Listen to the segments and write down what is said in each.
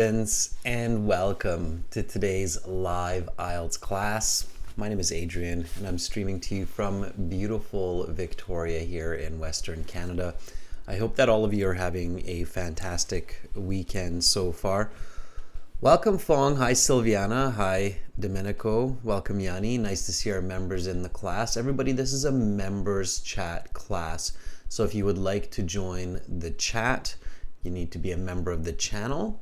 Students, and welcome to today's live IELTS class. My name is Adrian and I'm streaming to you from beautiful Victoria here in Western Canada. I hope that all of you are having a fantastic weekend so far. Welcome Fong, hi Silviana, hi Domenico, welcome Yanni. Nice to see our members in the class. Everybody, this is a members chat class. So if you would like to join the chat, you need to be a member of the channel.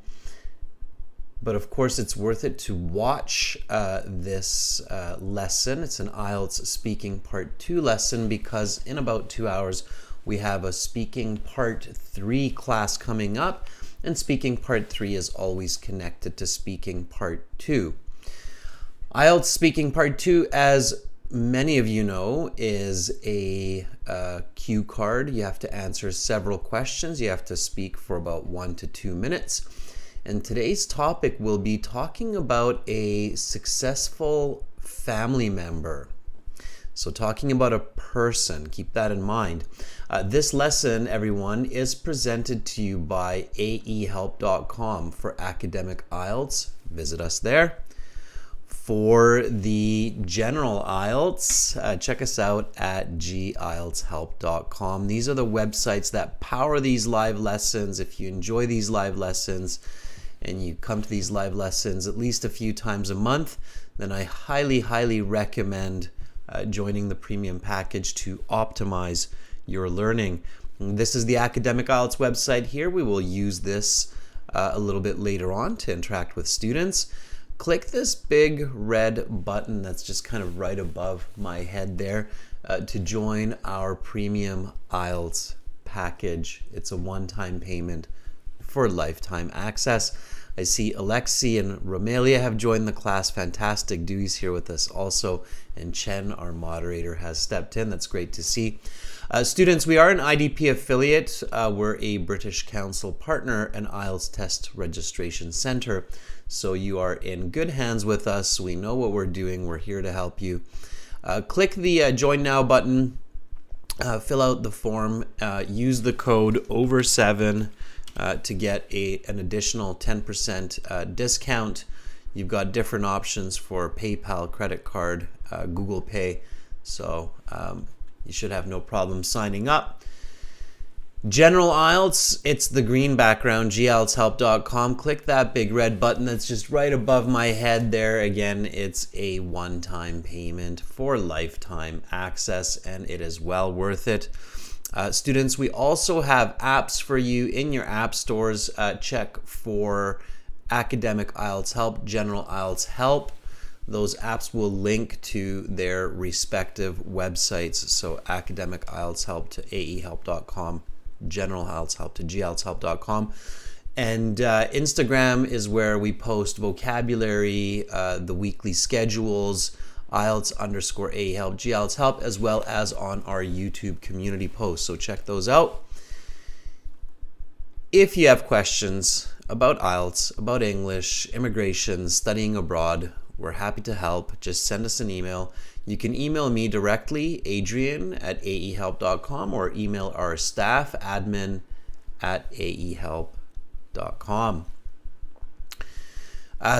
But of course, it's worth it to watch this lesson. It's an IELTS Speaking Part 2 lesson because in about 2 hours, we have a Speaking Part 3 class coming up. And Speaking Part 3 is always connected to Speaking Part 2. IELTS Speaking Part 2, as many of you know, is a cue card. You have to answer several questions. You have to speak for about 1 to 2 minutes. And today's topic will be talking about a successful family member. So talking about a person, keep that in mind. This lesson, everyone, is presented to you by aehelp.com for academic IELTS. Visit us there. For the general IELTS, check us out at gieltshelp.com. These are the websites that power these live lessons. If you enjoy these live lessons, and you come to these live lessons at least a few times a month, then I highly recommend joining the premium package to optimize your learning. And this is the Academic IELTS website here. We will use this a little bit later on to interact with students. Click this big red button that's just kind of right above my head there to join our premium IELTS package. It's a one-time payment for lifetime access. I see Alexi and Romelia have joined the class. Fantastic. Dewey's here with us also. And Chen, our moderator, has stepped in. That's great to see. Students, we are an IDP affiliate. We're a British Council partner and IELTS test registration center. So you are in good hands with us. We know what we're doing. We're here to help you. Click the Join Now button. Fill out the form. Use the code OVER7 to get an additional 10% discount. You've got different options for PayPal, credit card, Google Pay. So you should have no problem signing up. General IELTS, it's the green background, gieltshelp.com. Click that big red button that's just right above my head there. Again, it's a one-time payment for lifetime access, and it is well worth it. Students, we also have apps for you in your app stores. Check for Academic IELTS Help, General IELTS Help. Those apps will link to their respective websites. So Academic IELTS Help to aehelp.com, General IELTS Help to gieltshelp.com. And Instagram is where we post vocabulary, the weekly schedules, IELTS_AEhelp, GIELTS Help, as well as on our YouTube community posts. So check those out. If you have questions about IELTS, about English, immigration, studying abroad, we're happy to help. Just send us an email. You can email me directly, adrian@aehelp.com, or email our staff, admin@aehelp.com.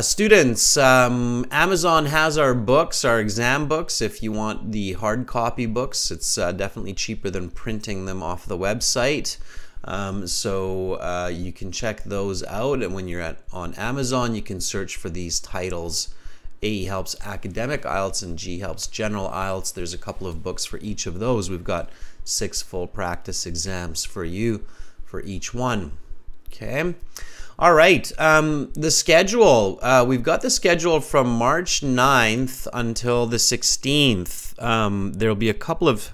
Students, Amazon has our books, our exam books. If you want the hard copy books, it's definitely cheaper than printing them off the website. So you can check those out. And when you're on Amazon, you can search for these titles: AE Helps Academic IELTS and G Helps General IELTS. There's a couple of books for each of those. We've got 6 full practice exams for you for each one. Okay. All right, the schedule. We've got the schedule from March 9th until the 16th. There'll be a couple of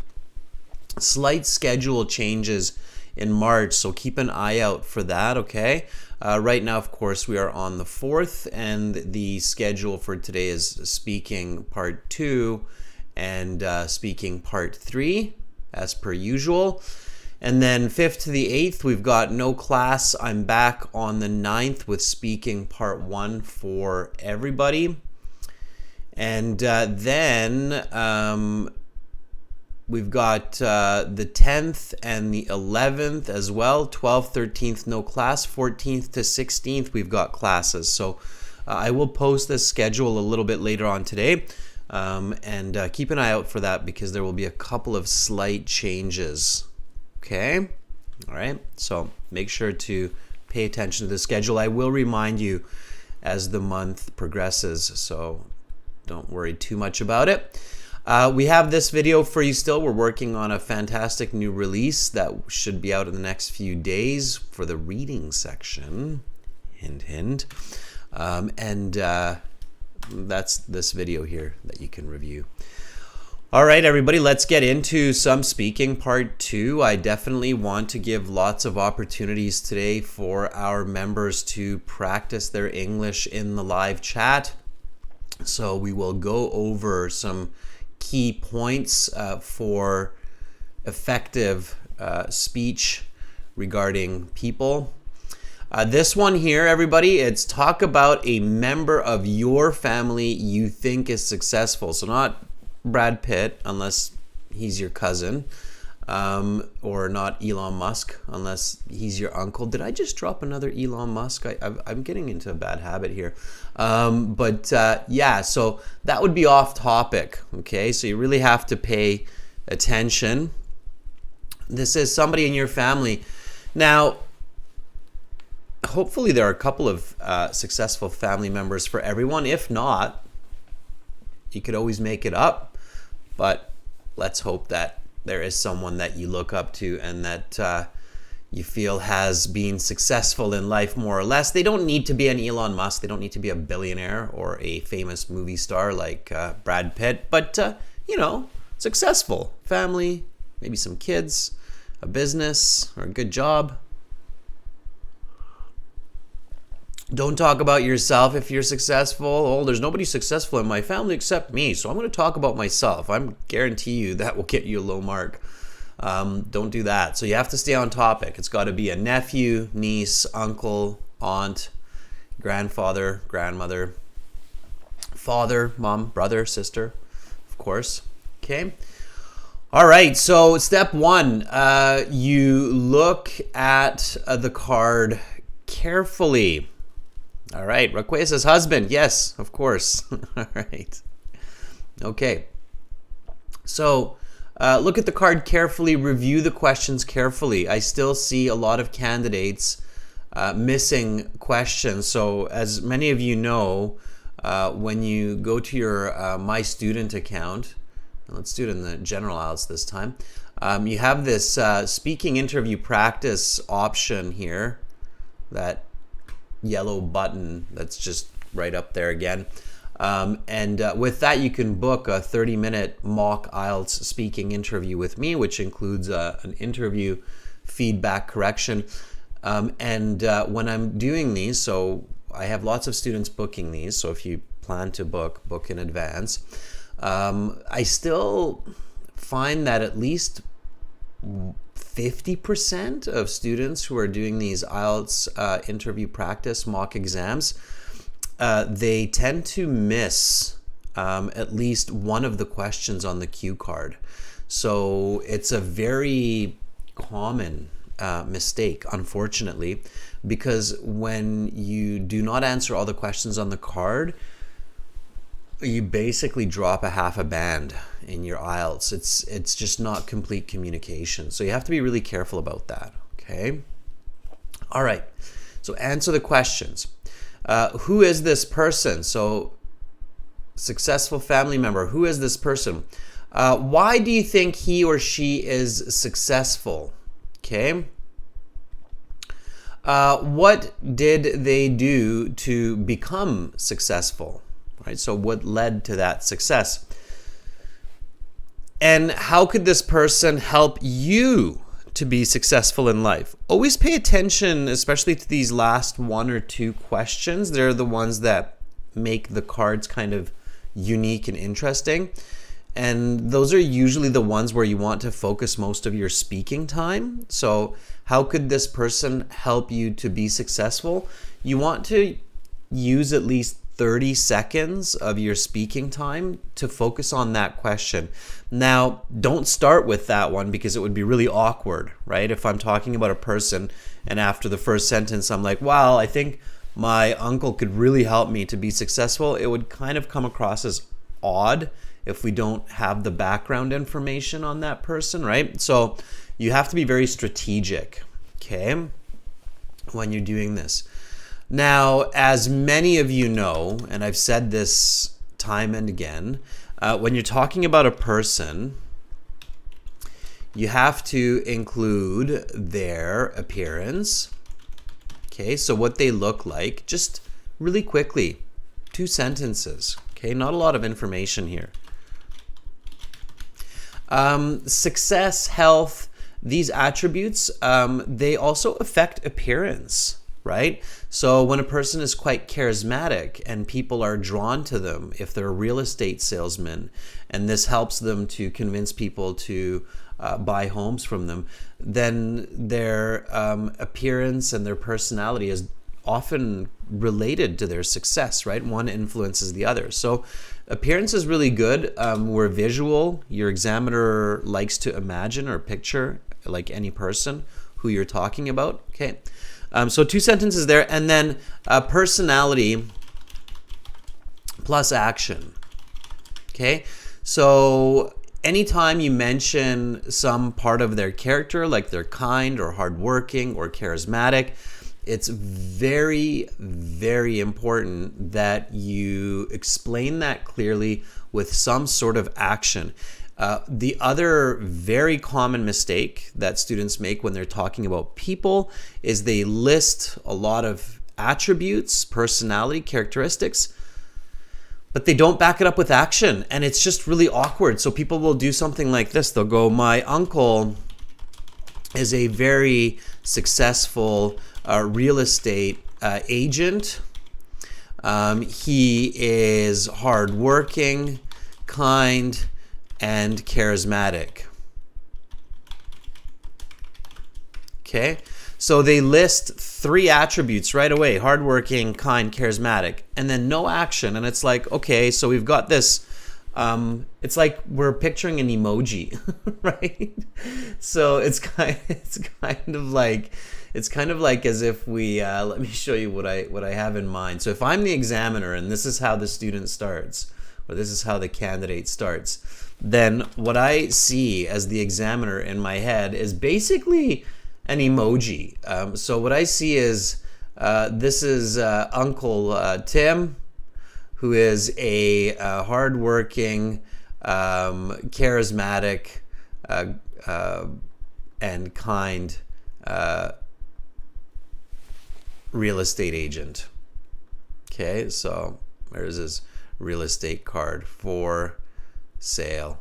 slight schedule changes in March, so keep an eye out for that, okay? Right now, of course, we are on the 4th, and the schedule for today is Speaking Part 2 and Speaking Part 3, as per usual. And then 5th to the 8th, we've got no class. I'm back on the 9th with Speaking Part 1 for everybody. And then We've got the 10th and the 11th as well. 12th, 13th, no class. 14th to 16th, we've got classes. So I will post this schedule a little bit later on today. And keep an eye out for that because there will be a couple of slight changes. Okay? All right. So make sure to pay attention to the schedule. I will remind you as the month progresses, so don't worry too much about it. We have this video for you still. We're working on a fantastic new release that should be out in the next few days for the reading section. Hint, hint. That's this video here that you can review. All right, everybody, let's get into some speaking part 2. I definitely want to give lots of opportunities today for our members to practice their English in the live chat. So we will go over some key points for effective speech regarding people. This one here, everybody, it's talk about a member of your family you think is successful. So not Brad Pitt, unless he's your cousin, or not Elon Musk, unless he's your uncle. Did I just drop another Elon Musk? I'm getting into a bad habit here. Yeah, so that would be off topic, okay? So you really have to pay attention. This is somebody in your family. Now, hopefully there are a couple of successful family members for everyone. If not, you could always make it up. But let's hope that there is someone that you look up to and that you feel has been successful in life more or less. They don't need to be an Elon Musk. They don't need to be a billionaire or a famous movie star like Brad Pitt. But, successful family, maybe some kids, a business, or a good job. Don't talk about yourself if you're successful. Oh, there's nobody successful in my family except me, so I'm going to talk about myself. I guarantee you that will get you a low mark. Don't do that. So you have to stay on topic. It's got to be a nephew, niece, uncle, aunt, grandfather, grandmother, father, mom, brother, sister, of course. Okay. All right. So step 1, you look at the card carefully. All right, Raquel says husband. Yes, of course. All right. Okay. So look at the card carefully, review the questions carefully. I still see a lot of candidates missing questions. So as many of you know, when you go to your My Student account, let's do it in the general IELTS this time, you have this speaking interview practice option here, that yellow button that's just right up there again. With that, you can book a 30-minute mock IELTS speaking interview with me, which includes an interview feedback correction. When I'm doing these, so I have lots of students booking these, so if you plan to book in advance. I still find that at least 50% of students who are doing these IELTS interview practice mock exams, they tend to miss at least one of the questions on the cue card. So it's a very common mistake, unfortunately, because when you do not answer all the questions on the card, you basically drop a half a band in your IELTS. It's just not complete communication. So you have to be really careful about that, okay? All right, so answer the questions. Who is this person? So successful family member, who is this person? Why do you think he or she is successful? Okay. What did they do to become successful? Right? So what led to that success? And how could this person help you to be successful in life? Always pay attention, especially to these last one or two questions. They're the ones that make the cards kind of unique and interesting. And those are usually the ones where you want to focus most of your speaking time. So how could this person help you to be successful? You want to use at least 30 seconds of your speaking time to focus on that question. Now, don't start with that one because it would be really awkward, right? If I'm talking about a person and after the first sentence I'm like, wow, I think my uncle could really help me to be successful, it would kind of come across as odd if we don't have the background information on that person, right? So you have to be very strategic, okay, when you're doing this. Now, as many of you know, and I've said this time and again, when you're talking about a person, you have to include their appearance. Okay, so what they look like, just really quickly, 2 sentences. Okay, not a lot of information here. Success, health, these attributes, they also affect appearance, right? So when a person is quite charismatic and people are drawn to them, if they're a real estate salesman, and this helps them to convince people to buy homes from them, then their appearance and their personality is often related to their success, right? One influences the other. So appearance is really good. We're visual. Your examiner likes to imagine or picture, like any person who you're talking about, okay? So 2 sentences there, and then personality plus action. Okay, so anytime you mention some part of their character, like they're kind or hardworking or charismatic, it's very, very important that you explain that clearly with some sort of action. The other very common mistake that students make when they're talking about people is they list a lot of attributes, personality, characteristics, but they don't back it up with action, and it's just really awkward. So people will do something like this. They'll go, my uncle is a very successful real estate agent. He is hardworking, kind, and charismatic. Okay, so they list 3 attributes right away: hardworking, kind, charismatic, and then no action. And it's like, okay, so we've got this. It's like we're picturing an emoji, right? So it's kind of like as if we let me show you what I have in mind. So if I'm the examiner and this is how the student starts, or this is how the candidate starts, then what I see as the examiner in my head is basically an emoji. So what I see is this is Uncle Tim, who is a hardworking, charismatic, and kind real estate agent. Okay, so there's his real estate card for sale.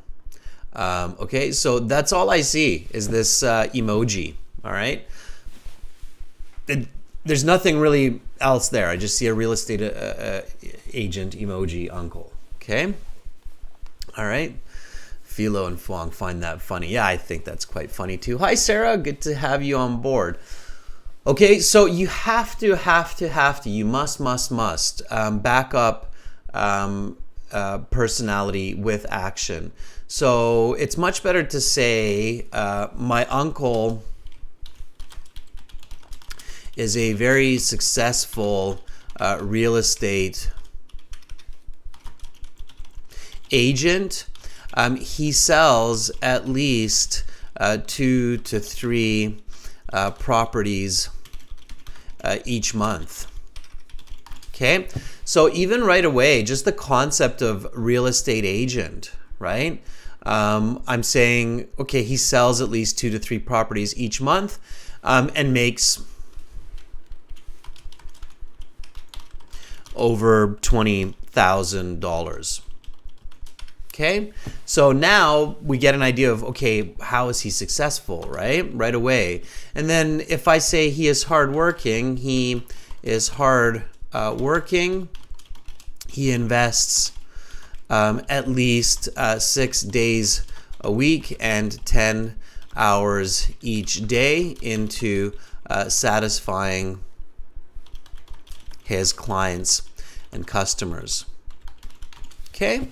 Okay, so that's all I see is this emoji. All right, there's nothing really else there. I just see a real estate agent emoji uncle. Okay, all right. Philo and Fuang find that funny. Yeah, I think that's quite funny too. Hi Sarah, good to have you on board. Okay, so you you must back up personality with action. So it's much better to say my uncle is a very successful real estate agent. He sells at least 2 to 3 properties each month. Okay, so even right away, just the concept of real estate agent, right? I'm saying, okay, he sells at least 2 to 3 properties each month and makes over $20,000. Okay, so now we get an idea of, okay, how is he successful, right away. And then if I say he is hardworking, he is hardworking. He invests at least 6 days a week and 10 hours each day into satisfying his clients' and customers. Okay?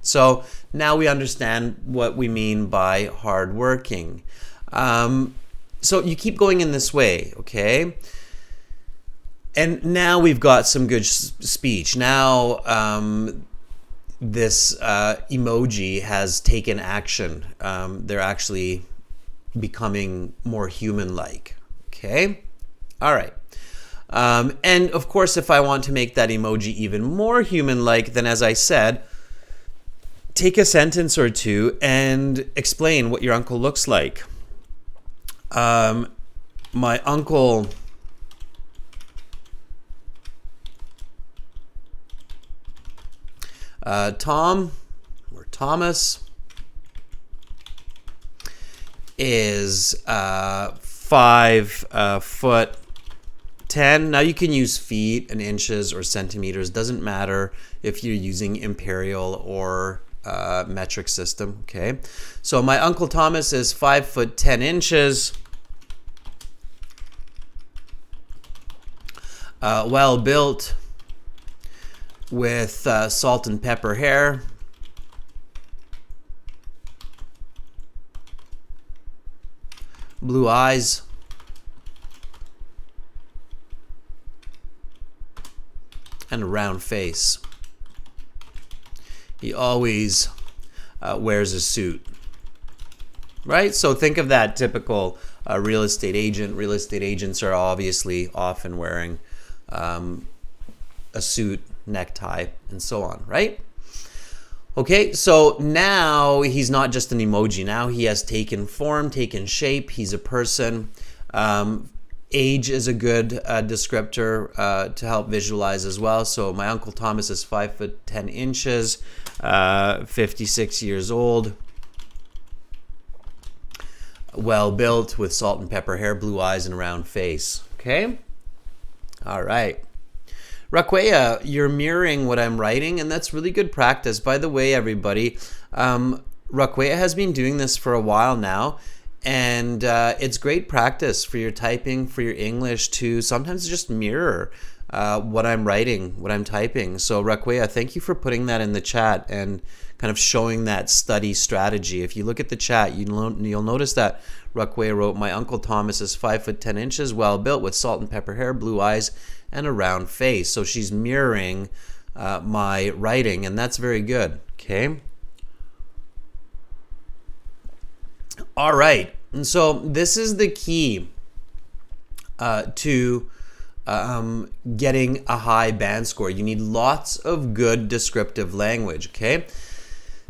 So now we understand what we mean by hardworking. So you keep going in this way, okay? And now we've got some good speech. Now this emoji has taken action. They're actually becoming more human-like, okay? All right. And of course, if I want to make that emoji even more human-like, then as I said, take a sentence or two and explain what your uncle looks like. My uncle Tom or Thomas is 5'10". Now you can use feet and inches or centimeters. Doesn't matter if you're using imperial or metric system. Okay, so my uncle Thomas is 5'10". Well built, with salt and pepper hair. Blue eyes. And a round face. He always wears a suit. Right? So think of that typical real estate agent. Real estate agents are obviously often wearing a suit, necktie, and so on, right? Okay, so now he's not just an emoji. Now he has taken form, taken shape. He's a person. Age is a good descriptor to help visualize as well. So my Uncle Thomas is 5'10", 56 years old. Well built, with salt and pepper hair, blue eyes, and a round face. Okay? All right. Raquea, you're mirroring what I'm writing, and that's really good practice. By the way, everybody, Raquea has been doing this for a while now, and it's great practice for your typing, for your English, to sometimes just mirror what I'm writing, what I'm typing. So Raquea, thank you for putting that in the chat and kind of showing that study strategy. If you look at the chat, you'll notice that Raquea wrote, my Uncle Thomas is 5'10", well built, with salt and pepper hair, blue eyes, and a round face. So she's mirroring my writing, and that's very good. Okay. All right. And so this is the key to getting a high band score. You need lots of good descriptive language. Okay.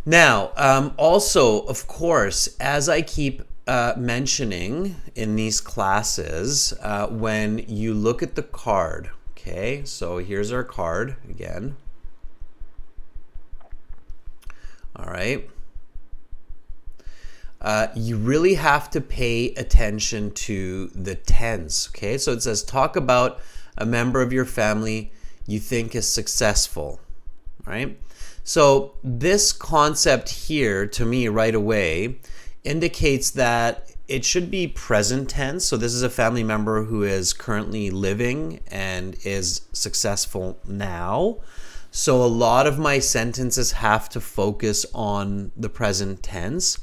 Now, also, of course, as I keep mentioning in these classes, when you look at the card, okay, so here's our card again. All right. You really have to pay attention to the tense, okay? So it says, talk about a member of your family you think is successful, right? So this concept here, to me right away, indicates that it should be present tense. So this is a family member who is currently living and is successful now. So a lot of my sentences have to focus on the present tense.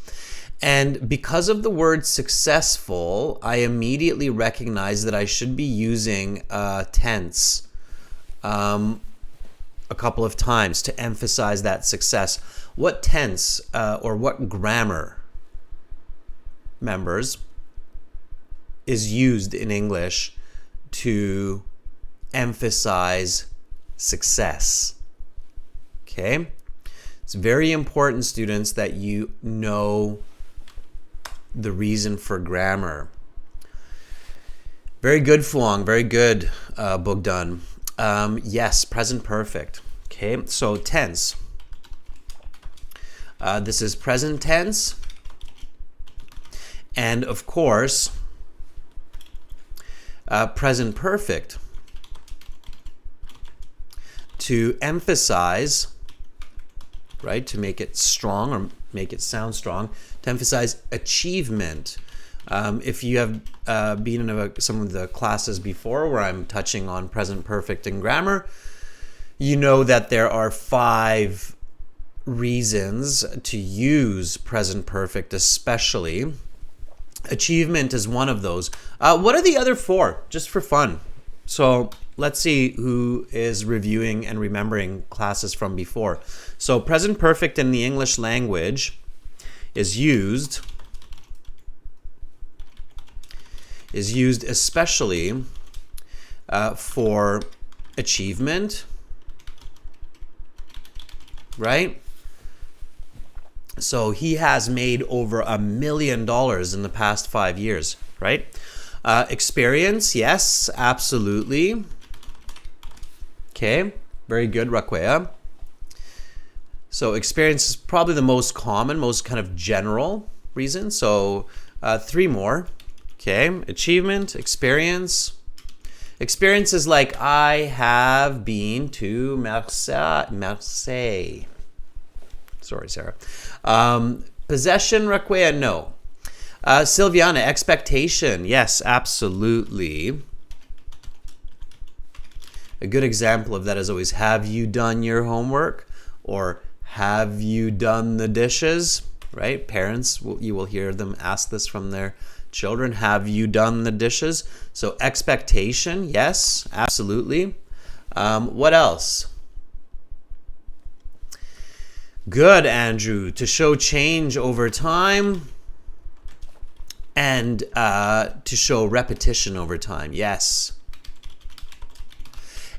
And because of the word successful, I immediately recognize that I should be using tense a couple of times to emphasize that success. What tense or what grammar, members, is used in English to emphasize success? Okay? It's very important, students, that you know the reason for grammar. Very good, Fuang. Very good, Bogdan. Yes, present perfect. Okay, so tense. This is present tense. And of course, present perfect. To emphasize, right, to make it strong or make it sound strong, to emphasize achievement. If you have been in some of the classes before where I'm touching on present perfect and grammar, you know that there are 5 reasons to use present perfect especially. Achievement is one of those. What are the other 4, just for fun? So let's see who is reviewing and remembering classes from before. So present perfect in the English language is used especially for achievement, right? So he has made over $1 million in the past 5 years, right? Experience, yes, absolutely. Okay, very good, Raquea. So experience is probably the most common, most kind of general reason. So 3 more. Okay, achievement, experience. Experience is like, I have been to Marseille. Sorry, Sarah. Possession, Raquea, no. Silviana, expectation, yes, absolutely. A good example of that is always, have you done your homework? Or have you done the dishes? Right? Parents, you will hear them ask this from their children. Have you done the dishes? So expectation, yes, absolutely. What else? Good, Andrew. To show change over time and to show repetition over time. Yes.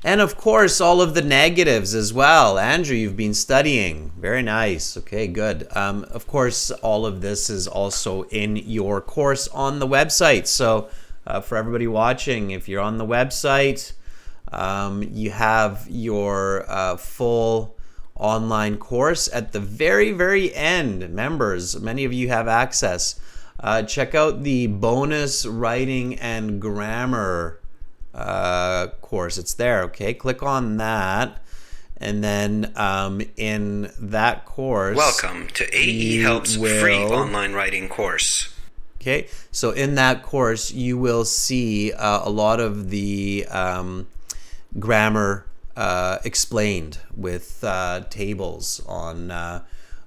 And of course, all of the negatives as well. Andrew, you've been studying. Very nice. Okay, good. Of course, all of this is also in your course on the website. So for everybody watching, if you're on the website, you have your full online course at the very, very end. Members, many of you have access. Check out the bonus writing and grammar course. It's there. Okay, click on that, and then in that course, welcome to IELTS free online writing course. Okay, so in that course you will see a lot of the grammar explained with tables on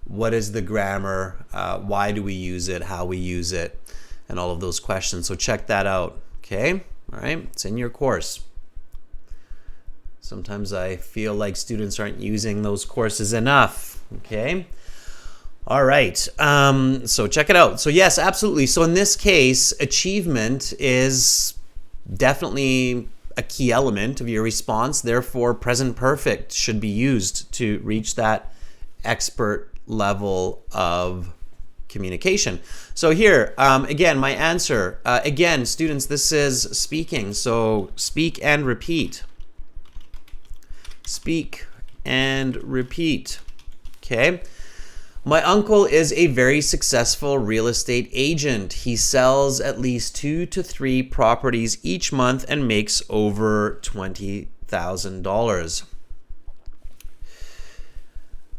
what is the grammar, why do we use it, how we use it, and all of those questions. So check that out. Okay, all right, it's in your course. Sometimes I feel like students aren't using those courses enough. Okay, all right, so check it out. So yes, absolutely. So in this case, achievement is definitely a key element of your response. Therefore, present perfect should be used to reach that expert level of communication. So here, again, my answer. Again, students, this is speaking. So speak and repeat. Speak and repeat. Okay. My uncle is a very successful real estate agent. He sells at least 2 to 3 properties each month and makes over $20,000.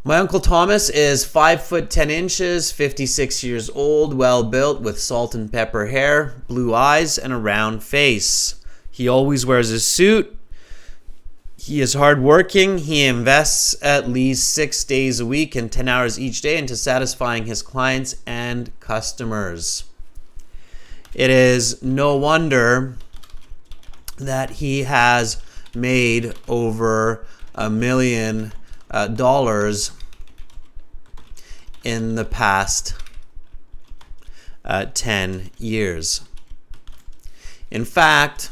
My Uncle Thomas is 5 foot 10 inches, 56 years old, well built with salt and pepper hair, blue eyes, and a round face. He always wears a suit. He is hardworking. He invests at least 6 days a week and 10 hours each day into satisfying his clients and customers. It is no wonder that he has made over $1 million in the past 10 years. In fact,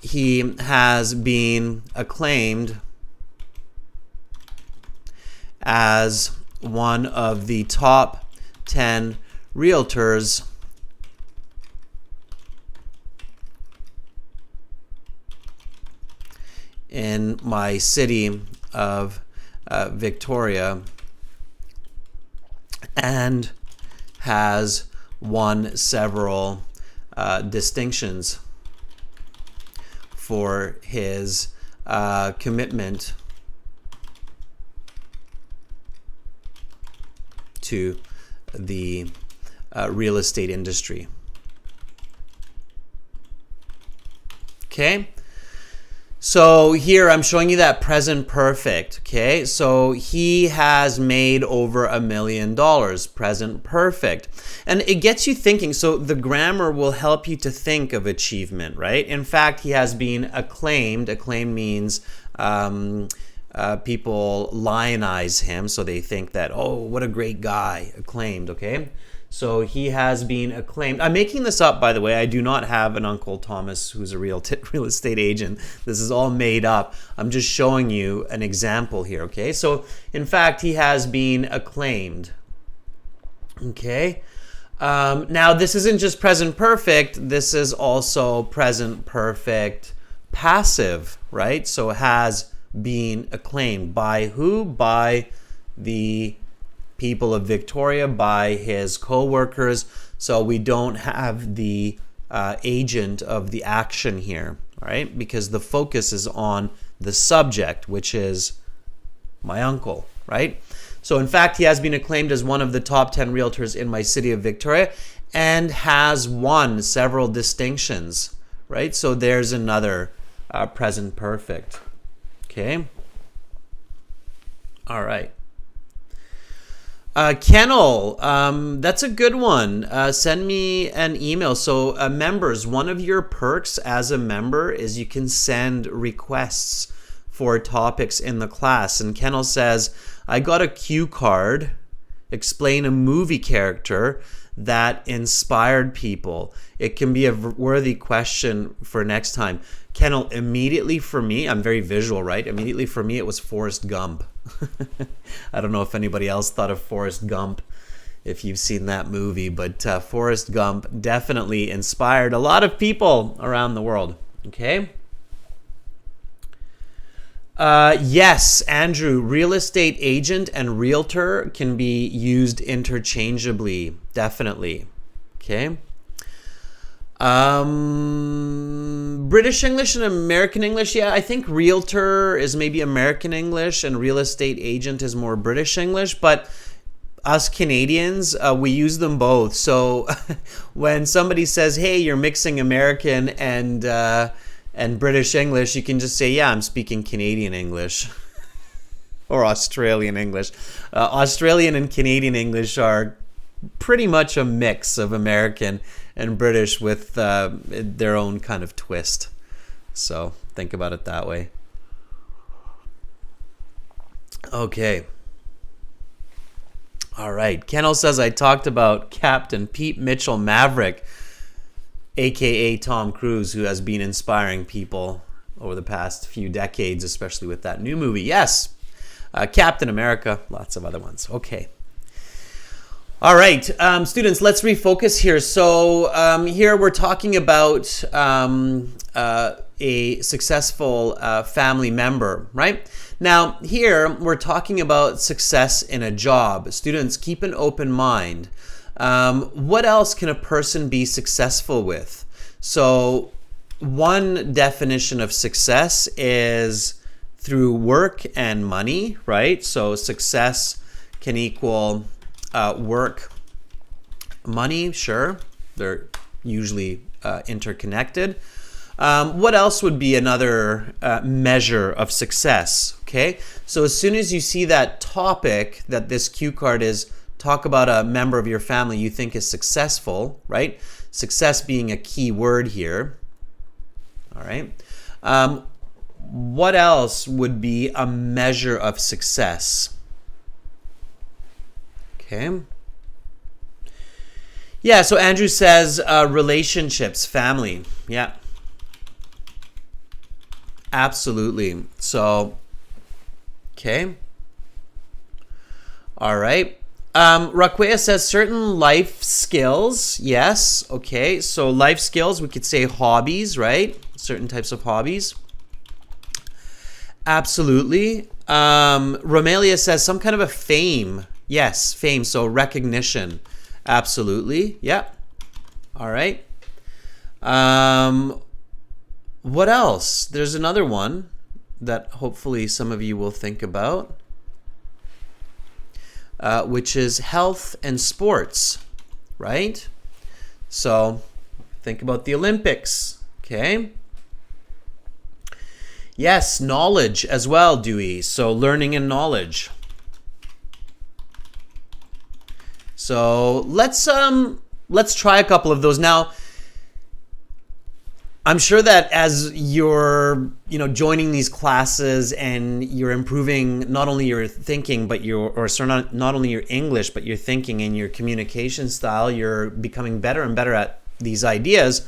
he has been acclaimed as one of the top 10 realtors in my city of Victoria, and has won several distinctions for his commitment to the real estate industry. Okay, So here I'm showing you that present perfect, okay? So he has made over $1 million, present perfect. And it gets you thinking. So the grammar will help you to think of achievement, right? In fact, he has been acclaimed. Acclaimed means people lionize him, so they think that, oh, what a great guy, acclaimed, okay? So he has been acclaimed. I'm making this up, by the way. I do not have an Uncle Thomas who's a real estate agent. This is all made up. I'm just showing you an example here, okay? So, in fact, he has been acclaimed, okay? Now, this isn't just present perfect. This is also present perfect passive, right? So, has been acclaimed. By who? By the people of Victoria, by his co-workers. So we don't have the agent of the action here, right? Because the focus is on the subject, which is my uncle, right? So in fact, he has been acclaimed as one of the top 10 realtors in my city of Victoria and has won several distinctions, right? So there's another present perfect, okay? All right. Kennel, that's a good one. Send me an email. So members, one of your perks as a member is you can send requests for topics in the class. And Kennel says, I got a cue card. Explain a movie character that inspired people. It can be a worthy question for next time. Kennel, immediately for me, I'm very visual, right? Immediately for me, it was Forrest Gump. I don't know if anybody else thought of Forrest Gump, if you've seen that movie, but Forrest Gump definitely inspired a lot of people around the world, okay? Yes, Andrew, real estate agent and realtor can be used interchangeably, definitely, okay? British English and American English, yeah, I think realtor is maybe American English and real estate agent is more British English, but us Canadians, we use them both. So when somebody says, hey, you're mixing American and British English, you can just say, yeah, I'm speaking Canadian English or Australian English. Australian and Canadian English are pretty much a mix of American and British with their own kind of twist. So think about it that way. Okay. All right. Kennel says, I talked about Captain Pete Mitchell Maverick, a.k.a. Tom Cruise, who has been inspiring people over the past few decades, especially with that new movie. Yes. Captain America, lots of other ones. Okay. All right, students, let's refocus here. So here we're talking about a successful family member, right? Now, here we're talking about success in a job. Students, keep an open mind. What else can a person be successful with? So one definition of success is through work and money, right? So success can equal work, money, sure. They're usually interconnected. What else would be another measure of success? Okay, so as soon as you see that topic that this cue card is, talk about a member of your family you think is successful, right? Success being a key word here. All right. What else would be a measure of success? Okay. Yeah, so Andrew says relationships, family. Yeah. Absolutely. So, okay. All right. Raquea says certain life skills. Yes. Okay. So life skills, we could say hobbies, right? Certain types of hobbies. Absolutely. Romelia says some kind of a fame. Yes, fame. So recognition. Absolutely. Yep. All right. What else? There's another one that hopefully some of you will think about, which is health and sports, right? So think about the Olympics, okay? Yes, knowledge as well, Dewey. So learning and knowledge. So let's try a couple of those. Now, I'm sure that as you're, joining these classes and you're improving not only your thinking, but not only your English, but your thinking and your communication style, you're becoming better and better at these ideas.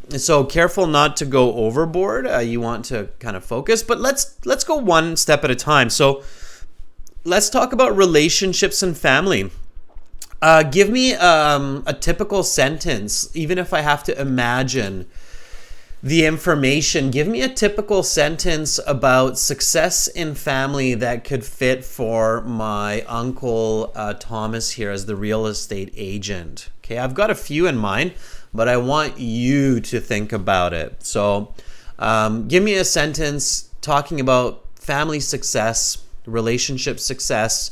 So careful not to go overboard. You want to kind of focus, but let's go one step at a time. So let's talk about relationships and family. Give me a typical sentence, even if I have to imagine the information. Give me a typical sentence about success in family that could fit for my uncle Thomas here as the real estate agent. Okay, I've got a few in mind, but I want you to think about it. So give me a sentence talking about family success, relationship success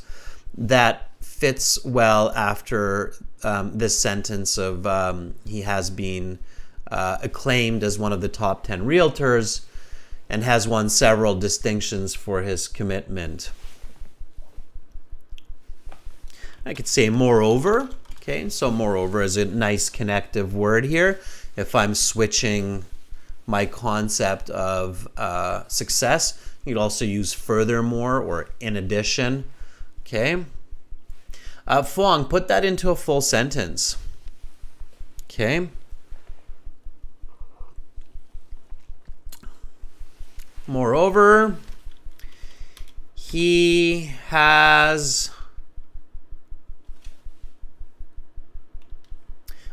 that fits well after this sentence of he has been acclaimed as one of the top 10 realtors and has won several distinctions for his commitment. I could say moreover. Okay, so moreover is a nice connective word here. If I'm switching my concept of success, you could also use furthermore or in addition. Okay. Fuang, put that into a full sentence. Okay. Moreover, he has...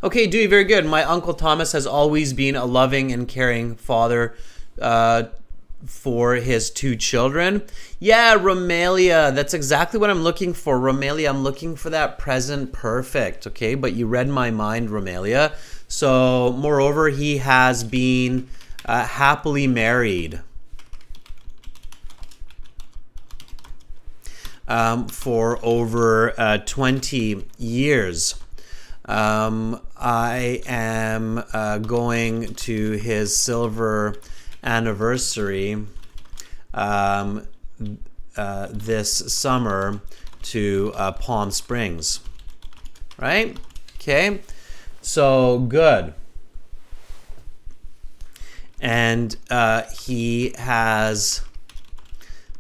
Okay, Dewey, very good. My Uncle Thomas has always been a loving and caring father for his two children. Yeah, Romelia, that's exactly what I'm looking for. Romelia, I'm looking for that present perfect, okay? But you read my mind, Romelia. So, moreover, he has been happily married for over 20 years. I am going to his silver anniversary this summer to Palm Springs. Right? Okay. So good. And he has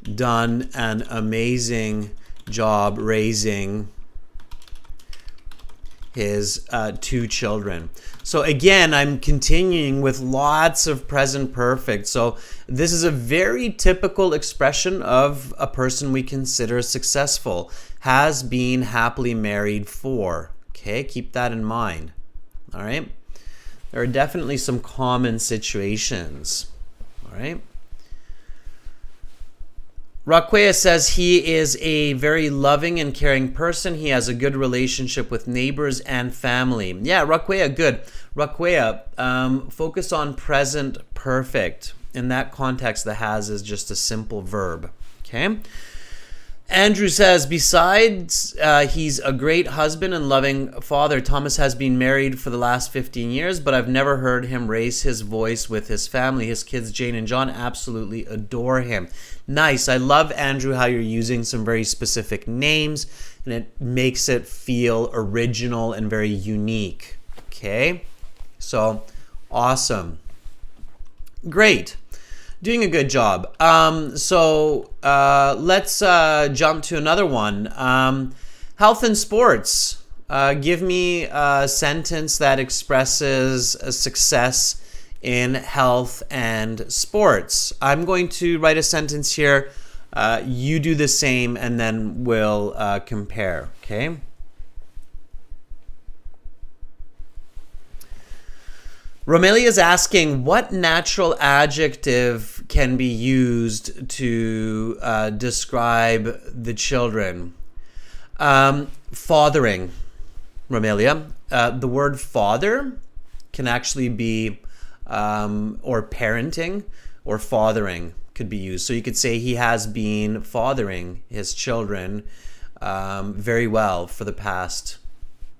done an amazing job raising his two children. So again, I'm continuing with lots of present perfect. So this is a very typical expression of a person we consider successful. Has been happily married for. Okay, keep that in mind. All right. There are definitely some common situations. All right. Raquea says he is a very loving and caring person. He has a good relationship with neighbors and family. Yeah, Raquea, good. Raquea, focus on present perfect. In that context, the has is just a simple verb. Okay. Andrew says, besides he's a great husband and loving father, Thomas has been married for the last 15 years, but I've never heard him raise his voice with his family. His kids, Jane and John, absolutely adore him. Nice. I love, Andrew, how you're using some very specific names, and it makes it feel original and very unique. Okay? So, awesome. Great. Doing a good job. So let's jump to another one. Health and sports. Give me a sentence that expresses a success in health and sports. I'm going to write a sentence here. You do the same, and then we'll compare. Okay? Romelia is asking, what natural adjective can be used to describe the children? Fathering, Romelia. The word father can actually be, or parenting, or fathering could be used. So you could say he has been fathering his children very well for the past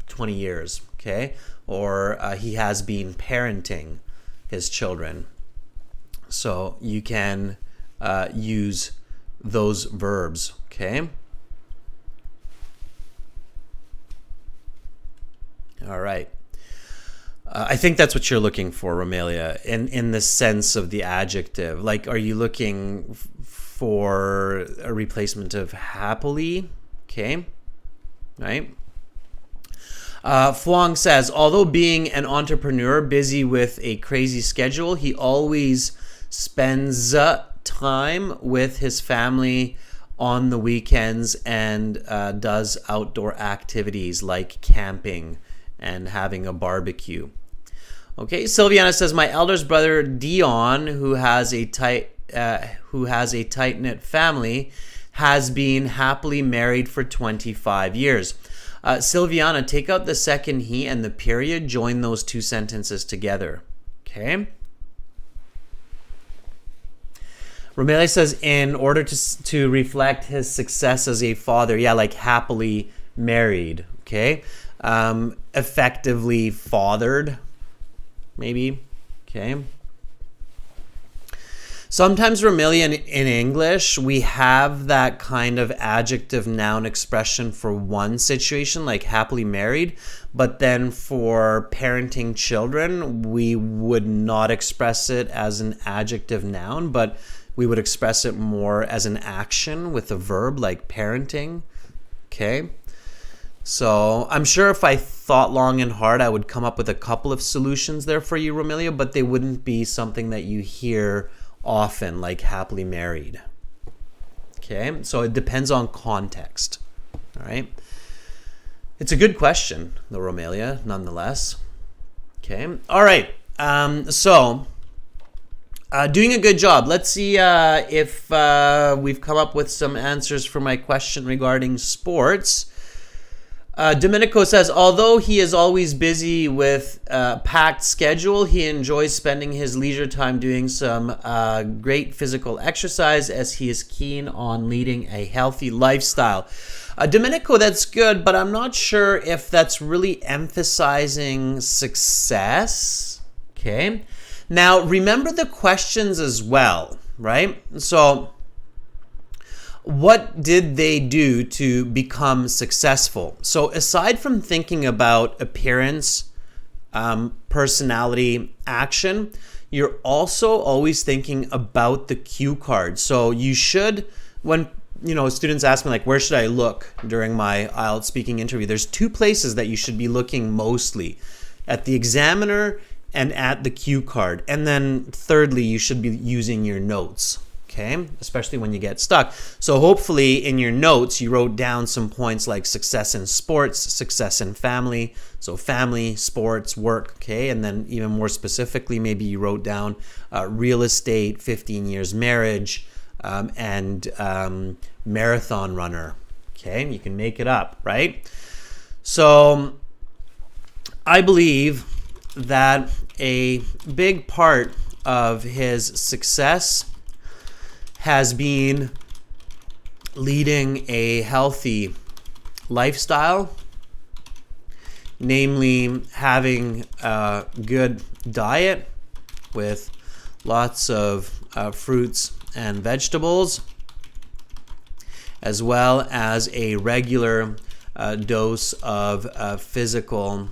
20 years, okay? Or he has been parenting his children. So you can use those verbs, okay? All right. I think that's what you're looking for, Romelia, in the sense of the adjective. Like, are you looking for a replacement of happily? Okay, right? Fuang says, although being an entrepreneur busy with a crazy schedule, he always spends time with his family on the weekends and does outdoor activities like camping and having a barbecue. Okay, Sylviana says, my eldest brother Dion, who has a tight-knit family, has been happily married for 25 years. Sylviana, take out the second he and the period, join those two sentences together. Okay. Romelia says, in order to reflect his success as a father, yeah, like happily married. Okay. Effectively fathered, maybe. Okay. Sometimes, Romelia, in English, we have that kind of adjective noun expression for one situation, like happily married, but then for parenting children, we would not express it as an adjective noun, but we would express it more as an action with a verb like parenting. Okay. So I'm sure if I thought long and hard, I would come up with a couple of solutions there for you, Romelia, but they wouldn't be something that you hear often, like happily married. Okay, so it depends on context. All right. It's a good question, though, Romelia, nonetheless. Okay. All right. Doing a good job. Let's see if we've come up with some answers for my question regarding sports. Domenico says, although he is always busy with a packed schedule, he enjoys spending his leisure time doing some great physical exercise as he is keen on leading a healthy lifestyle. Domenico, that's good, but I'm not sure if that's really emphasizing success. Okay. Now, remember the questions as well, right? So, what did they do to become successful? So aside from thinking about appearance, personality, action, you're also always thinking about the cue card. So you should, when students ask me like, where should I look during my IELTS speaking interview? There's two places that you should be looking mostly: at the examiner and at the cue card. And then thirdly, you should be using your notes. Okay, especially when you get stuck. So hopefully in your notes, you wrote down some points like success in sports, success in family. So family, sports, work, okay? And then even more specifically, maybe you wrote down real estate, 15 years marriage, and marathon runner, okay? You can make it up, right? So I believe that a big part of his success has been leading a healthy lifestyle, namely having a good diet with lots of fruits and vegetables, as well as a regular dose of physical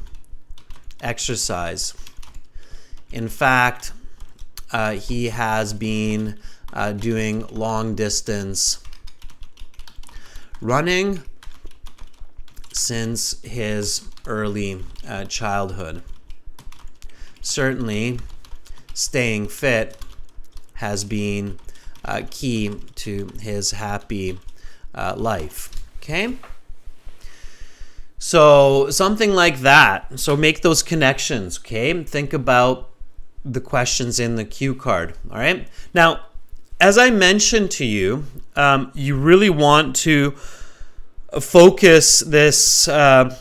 exercise. In fact, he has been doing long distance running since his early childhood. Certainly, staying fit has been key to his happy life. Okay? So something like that. So make those connections, okay? Think about the questions in the cue card, all right? Now, as I mentioned to you, you really want to focus this on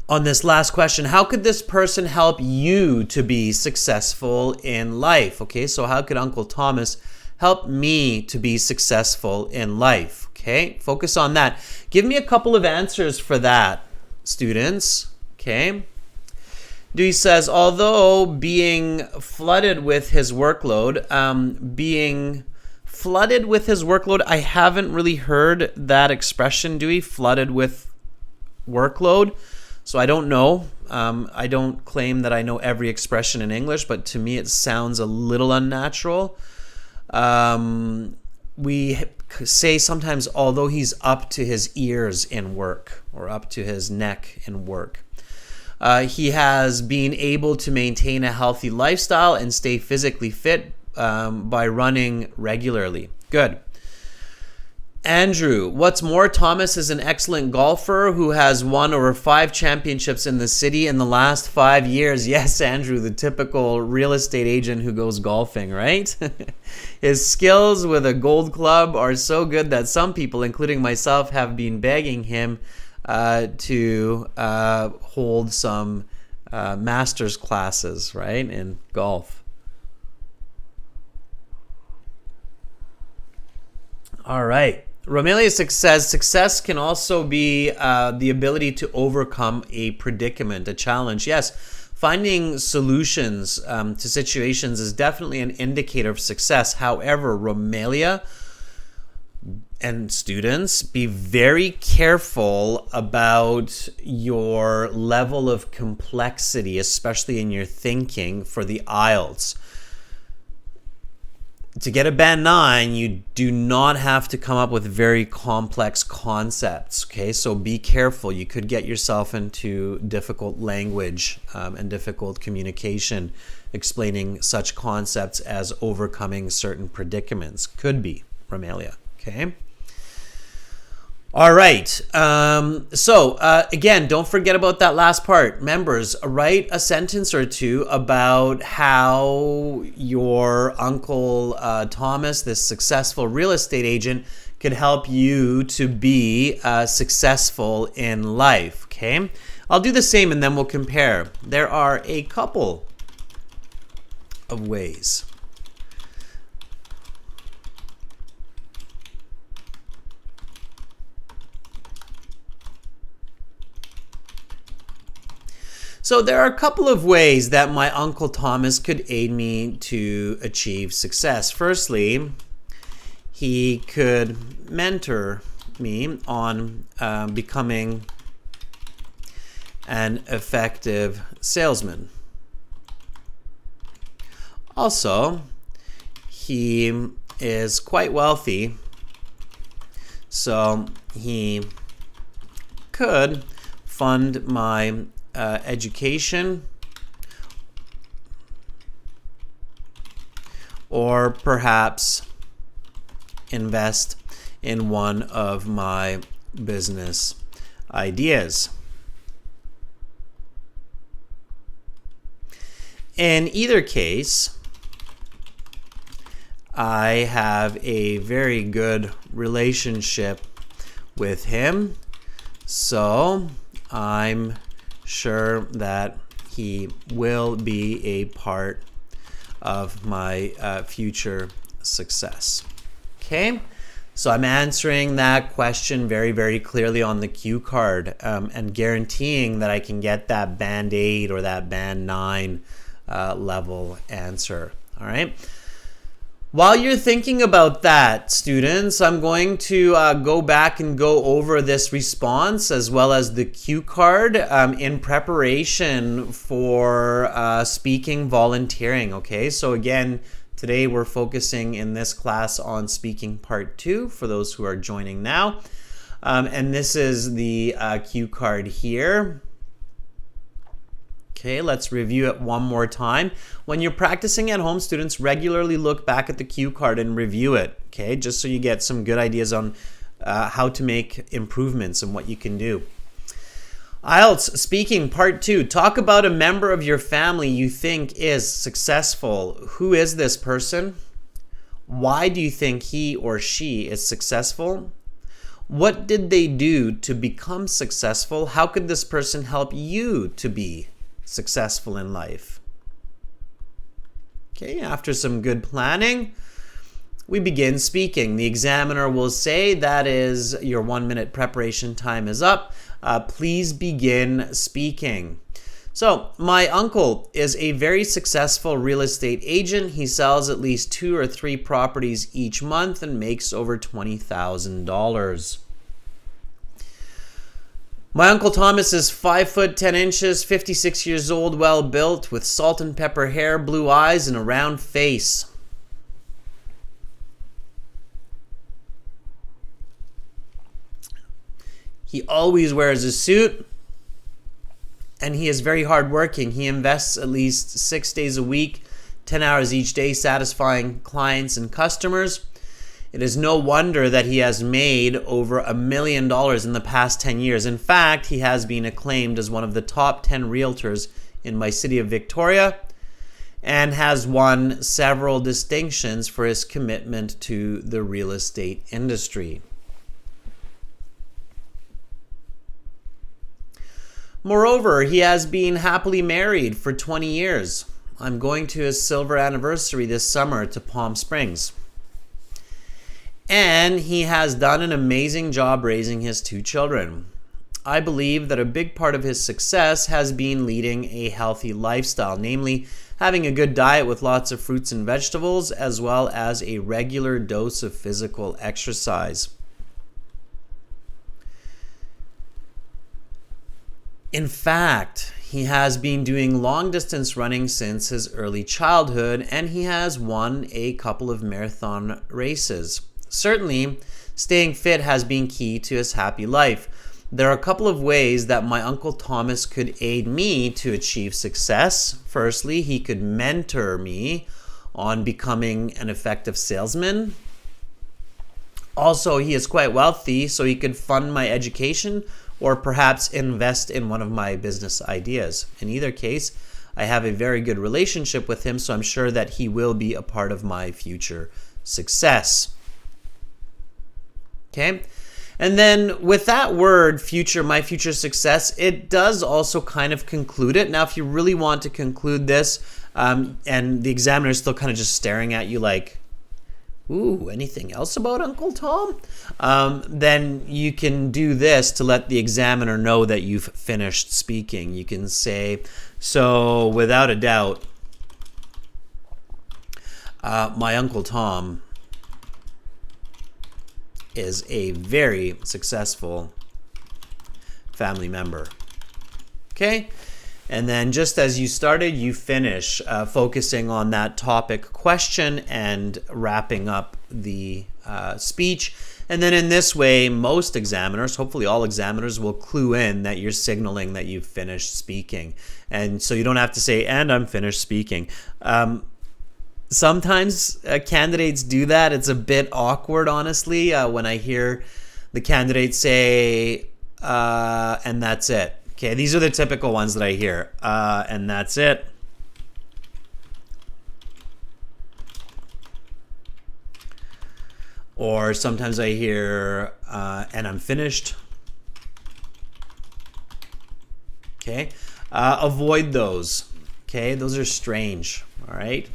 this last question. How could this person help you to be successful in life? Okay, so how could Uncle Thomas help me to be successful in life? Okay, focus on that. Give me a couple of answers for that, students. Okay. Dewey says, although being flooded with his workload, being flooded with his workload. I haven't really heard that expression, Dewey, flooded with workload. So I don't know. I don't claim that I know every expression in English, but to me it sounds a little unnatural. We say sometimes, although he's up to his ears in work or up to his neck in work. He has been able to maintain a healthy lifestyle and stay physically fit by running regularly. Good. Andrew, what's more, Thomas is an excellent golfer who has won over 5 championships in the city in the last 5 years. Yes, Andrew, the typical real estate agent who goes golfing, right? His skills with a gold club are so good that some people, including myself, have been begging him to hold some master's classes, right, in golf. All right. Romelia says success can also be the ability to overcome a predicament, a challenge. Yes, finding solutions to situations is definitely an indicator of success. However, Romelia and students, be very careful about your level of complexity, especially in your thinking for the IELTS. To get a band 9, you do not have to come up with very complex concepts, okay? So be careful. You could get yourself into difficult language and difficult communication explaining such concepts as overcoming certain predicaments. Could be, Romelia, okay? All right. Again, don't forget about that last part. Members, write a sentence or two about how your Uncle Thomas, this successful real estate agent, could help you to be successful in life. Okay? I'll do the same and then we'll compare. There are a couple of ways. So there are a couple of ways that my Uncle Thomas could aid me to achieve success. Firstly, he could mentor me on becoming an effective salesman. Also, he is quite wealthy, so he could fund my education, or perhaps invest in one of my business ideas. In either case, I have a very good relationship with him, so I'm sure that he will be a part of my future success. Okay, so I'm answering that question very, very clearly on the cue card and guaranteeing that I can get that band 8 or that band 9 level answer. All right. While you're thinking about that, students, I'm going to go back and go over this response as well as the cue card in preparation for speaking volunteering, okay? So again, today we're focusing in this class on speaking part 2 for those who are joining now. And this is the cue card here. Okay, let's review it one more time. When you're practicing at home, students, regularly look back at the cue card and review it, okay, just so you get some good ideas on how to make improvements and what you can do. IELTS speaking part 2. Talk about a member of your family you think is successful. Who is this person? Why do you think he or she is successful? What did they do to become successful? How could this person help you to be successful in life? Okay, after some good planning, we begin speaking. The examiner will say that is your 1 minute preparation time is up. Please begin speaking. So, my uncle is a very successful real estate agent. He sells at least 2 or 3 properties each month and makes over $20,000. My Uncle Thomas is 5 foot 10 inches, 56 years old, well built, with salt and pepper hair, blue eyes, and a round face. He always wears a suit, and he is very hardworking. He invests at least 6 days a week, 10 hours each day, satisfying clients and customers. It is no wonder that he has made over $1 million in the past 10 years. In fact, he has been acclaimed as one of the top 10 realtors in my city of Victoria and has won several distinctions for his commitment to the real estate industry. Moreover, he has been happily married for 20 years. I'm going to his silver anniversary this summer to Palm Springs. And he has done an amazing job raising his 2 children. I believe that a big part of his success has been leading a healthy lifestyle, namely having a good diet with lots of fruits and vegetables, as well as a regular dose of physical exercise. In fact, he has been doing long distance running since his early childhood, and he has won a couple of marathon races. Certainly, staying fit has been key to his happy life. There are a couple of ways that my Uncle Thomas could aid me to achieve success. Firstly, he could mentor me on becoming an effective salesman. Also, he is quite wealthy, so he could fund my education or perhaps invest in one of my business ideas. In either case, I have a very good relationship with him, so I'm sure that he will be a part of my future success. Okay? And then with that word, future, my future success, it does also kind of conclude it. Now, if you really want to conclude this, and the examiner is still kind of just staring at you like, ooh, anything else about Uncle Tom? Then you can do this to let the examiner know that you've finished speaking. You can say, so without a doubt, my Uncle Tom is a very successful family member. Okay? And then just as you started, you finish focusing on that topic question and wrapping up the speech. And then in this way, most examiners, hopefully all examiners, will clue in that you're signaling that you've finished speaking. And so you don't have to say, and I'm finished speaking. Sometimes candidates do that. It's a bit awkward, honestly, when I hear the candidate say, and that's it. Okay, these are the typical ones that I hear. And that's it. Or sometimes I hear, and I'm finished. Okay, avoid those. Okay, those are strange. All right,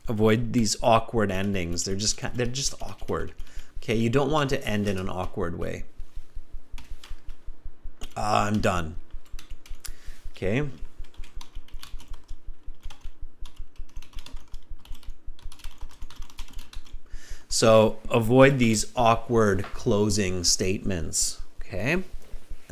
avoid these awkward endings. They're just awkward. Okay, you don't want to end in an awkward way. I'm done. Okay. So avoid these awkward closing statements. Okay. All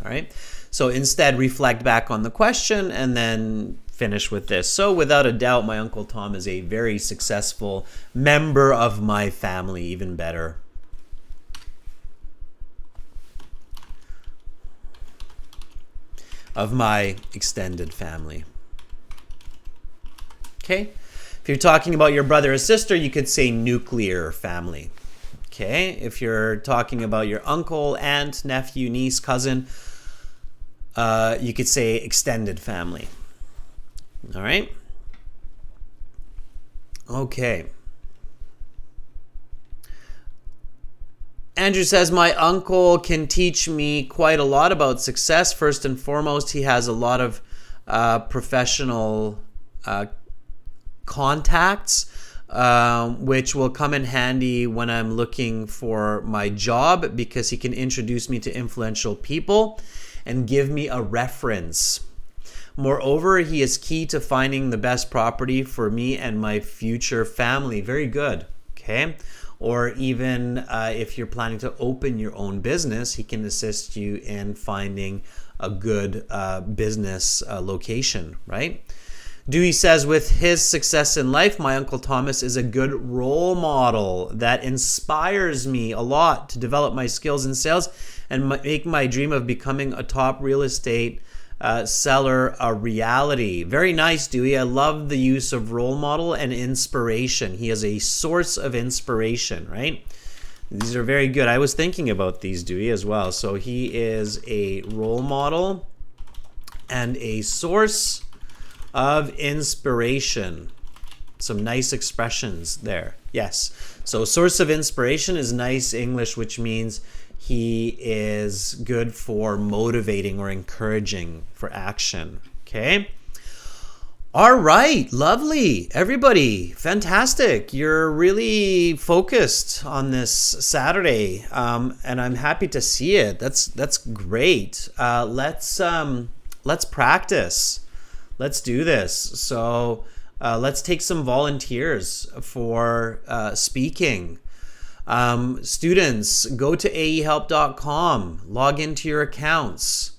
right. So instead, reflect back on the question and then finish with this. So without a doubt, my Uncle Tom is a very successful member of my family, even better. Of my extended family. Okay? If you're talking about your brother or sister, you could say nuclear family. Okay? If you're talking about your uncle, aunt, nephew, niece, cousin, you could say extended family. All right? Okay. Andrew says, my uncle can teach me quite a lot about success. First and foremost, he has a lot of professional contacts, which will come in handy when I'm looking for my job, because he can introduce me to influential people and give me a reference. Moreover, he is key to finding the best property for me and my future family. Very good. Okay. Or even if you're planning to open your own business, he can assist you in finding a good business location, right? Dewey says, with his success in life, my Uncle Thomas is a good role model that inspires me a lot to develop my skills in sales and make my dream of becoming a top real estate seller a reality. Very nice, Dewey. I love the use of role model and inspiration. He is a source of inspiration, right? These are very good. I was thinking about these, Dewey, as well. So he is a role model and a source of inspiration. Some nice expressions there. Yes. So source of inspiration is nice English, which means he is good for motivating or encouraging for action. Okay. All right. Lovely. Everybody. Fantastic. You're really focused on this Saturday. And I'm happy to see it. That's great. Let's practice. Let's do this. So let's take some volunteers for speaking. Students, go to aehelp.com, log into your accounts.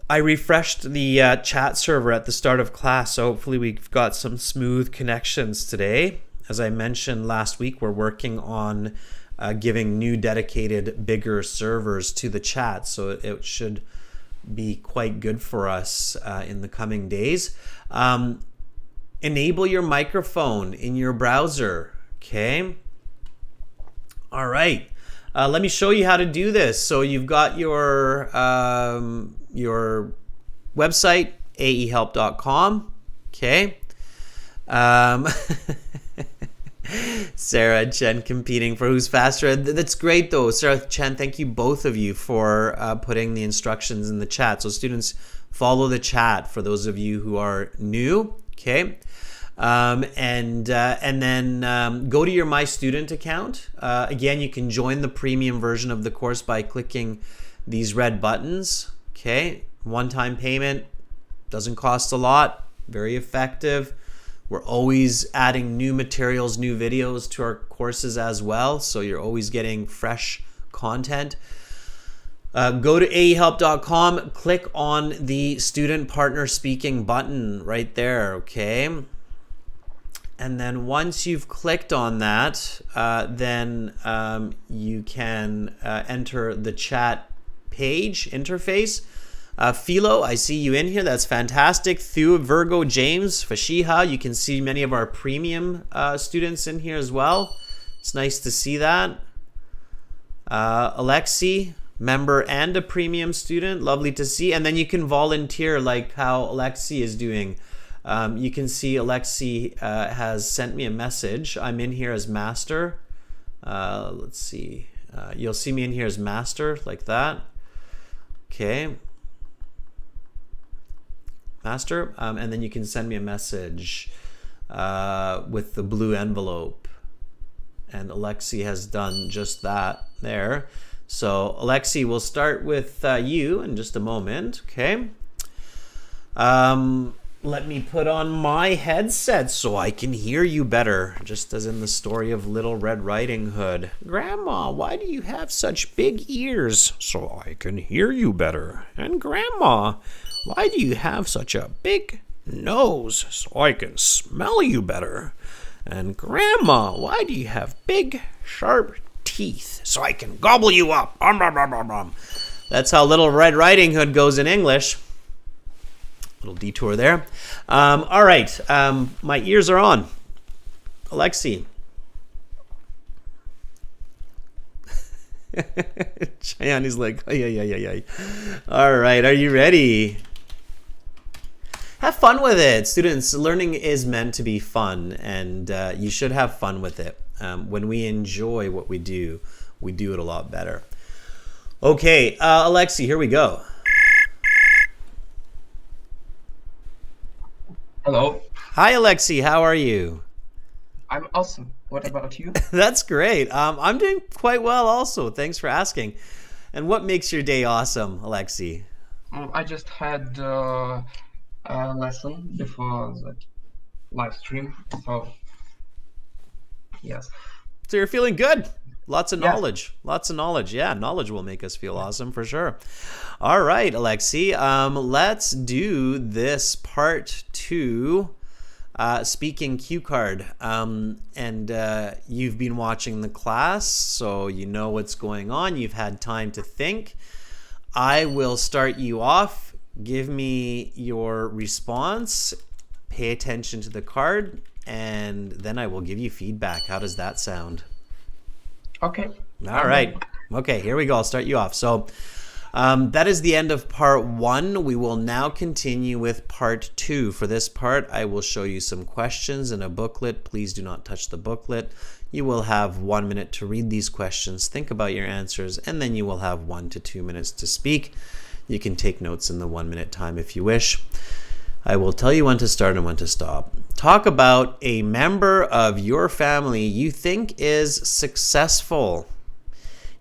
I refreshed the chat server at the start of class, so hopefully we've got some smooth connections today. As I mentioned last week, we're working on giving new dedicated, bigger servers to the chat, so it should be quite good for us in the coming days. Enable your microphone in your browser. Okay. All right. Let me show you how to do this. So you've got your website, aehelp.com. Okay. Sarah Chen competing for who's faster. That's great though. Sarah Chen, thank you both of you for putting the instructions in the chat. So students, follow the chat for those of you who are new. Okay. And then go to your My Student account. Again, you can join the premium version of the course by clicking these red buttons. Okay. One-time payment. Doesn't cost a lot. Very effective. We're always adding new materials, new videos to our courses as well, so you're always getting fresh content. Go to aehelp.com, click on the Student Partner Speaking button right there, okay? And then once you've clicked on that, then you can enter the chat page interface. Philo, I see you in here. That's fantastic. Thu, Virgo, James, Fashiha. You can see many of our premium students in here as well. It's nice to see that. Alexi, member and a premium student. Lovely to see. And then you can volunteer like how Alexi is doing. You can see Alexi has sent me a message. I'm in here as master. Let's see. You'll see me in here as master like that. Okay. Master, and then you can send me a message with the blue envelope, and Alexi has done just that there. So Alexi, we'll start with you in just a moment. Okay. Let me put on my headset so I can hear you better, just as in the story of Little Red Riding Hood. Grandma, why do you have such big ears? So I can hear you better. And Grandma, why do you have such a big nose? So I can smell you better. And Grandma, why do you have big, sharp teeth? So I can gobble you up. That's how Little Red Riding Hood goes in English. Little detour there. All right. My ears are on. Alexi. Cheyenne is like, oh, yeah. All right. Are you ready? Have fun with it. Students, learning is meant to be fun, and you should have fun with it. When we enjoy what we do it a lot better. Okay, Alexi, here we go. Hello. Hi, Alexi. How are you? I'm awesome. What about you? That's great. I'm doing quite well also. Thanks for asking. And what makes your day awesome, Alexi? I just had a lesson before the live stream, so yes. So you're feeling good. Lots of Yeah. knowledge. Lots of knowledge. Yeah, knowledge will make us feel awesome for sure. All right, Alexi, let's do this part 2 speaking cue card. And you've been watching the class, so you know what's going on. You've had time to think. I will start you off. Give me your response. Pay attention to the card, and then I will give you feedback. How does that sound? Okay. All right. Okay, here we go. I'll start you off. So that is the end of part 1. We will now continue with part 2. For this part, I will show you some questions in a booklet. Please do not touch the booklet. You will have 1 minute to read these questions, think about your answers, and then you will have 1 to 2 minutes to speak. You can take notes in the 1 minute time if you wish. I will tell you when to start and when to stop. Talk about a member of your family you think is successful.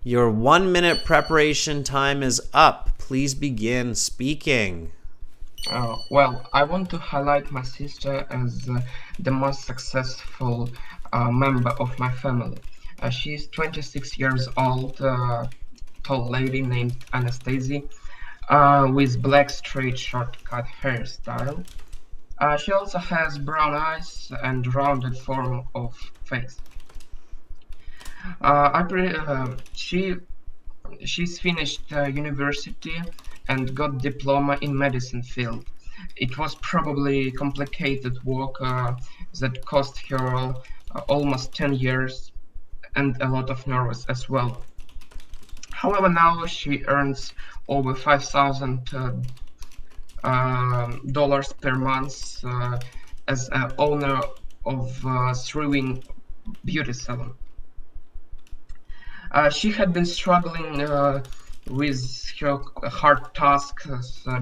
Your 1 minute preparation time is up. Please begin speaking. Well, I want to highlight my sister as the most successful member of my family. She's 26 years old, tall lady named Anastasia, with black straight short-cut hairstyle. She also has brown eyes and rounded form of face. She's finished university and got diploma in medicine field. It was probably complicated work that cost her almost 10 years and a lot of nerves as well. However, now she earns over $5,000 dollars per month as an owner of a thriving beauty salon. She had been struggling with her hard tasks,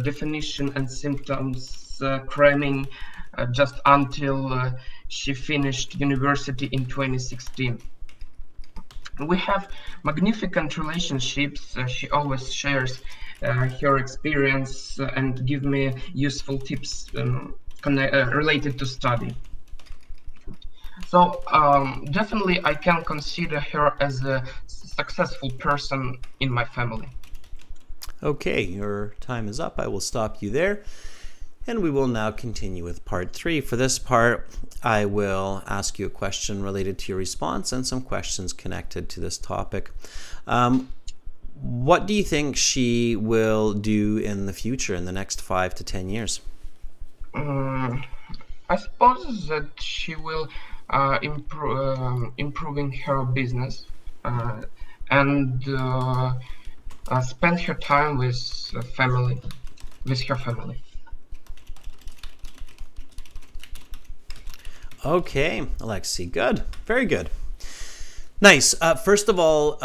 definition and symptoms cramming just until she finished university in 2016. We have magnificent relationships. She always shares her experience and give me useful tips related to study. So definitely I can consider her as a successful person in my family. Okay, your time is up. I will stop you there. And we will now continue with part 3. For this part, I will ask you a question related to your response and some questions connected to this topic. What do you think she will do in the future, in the next 5 to 10 years? I suppose that she will improving her business and spend her time with family, with her family. Okay, Alexi, good. Very good. Nice. First of all,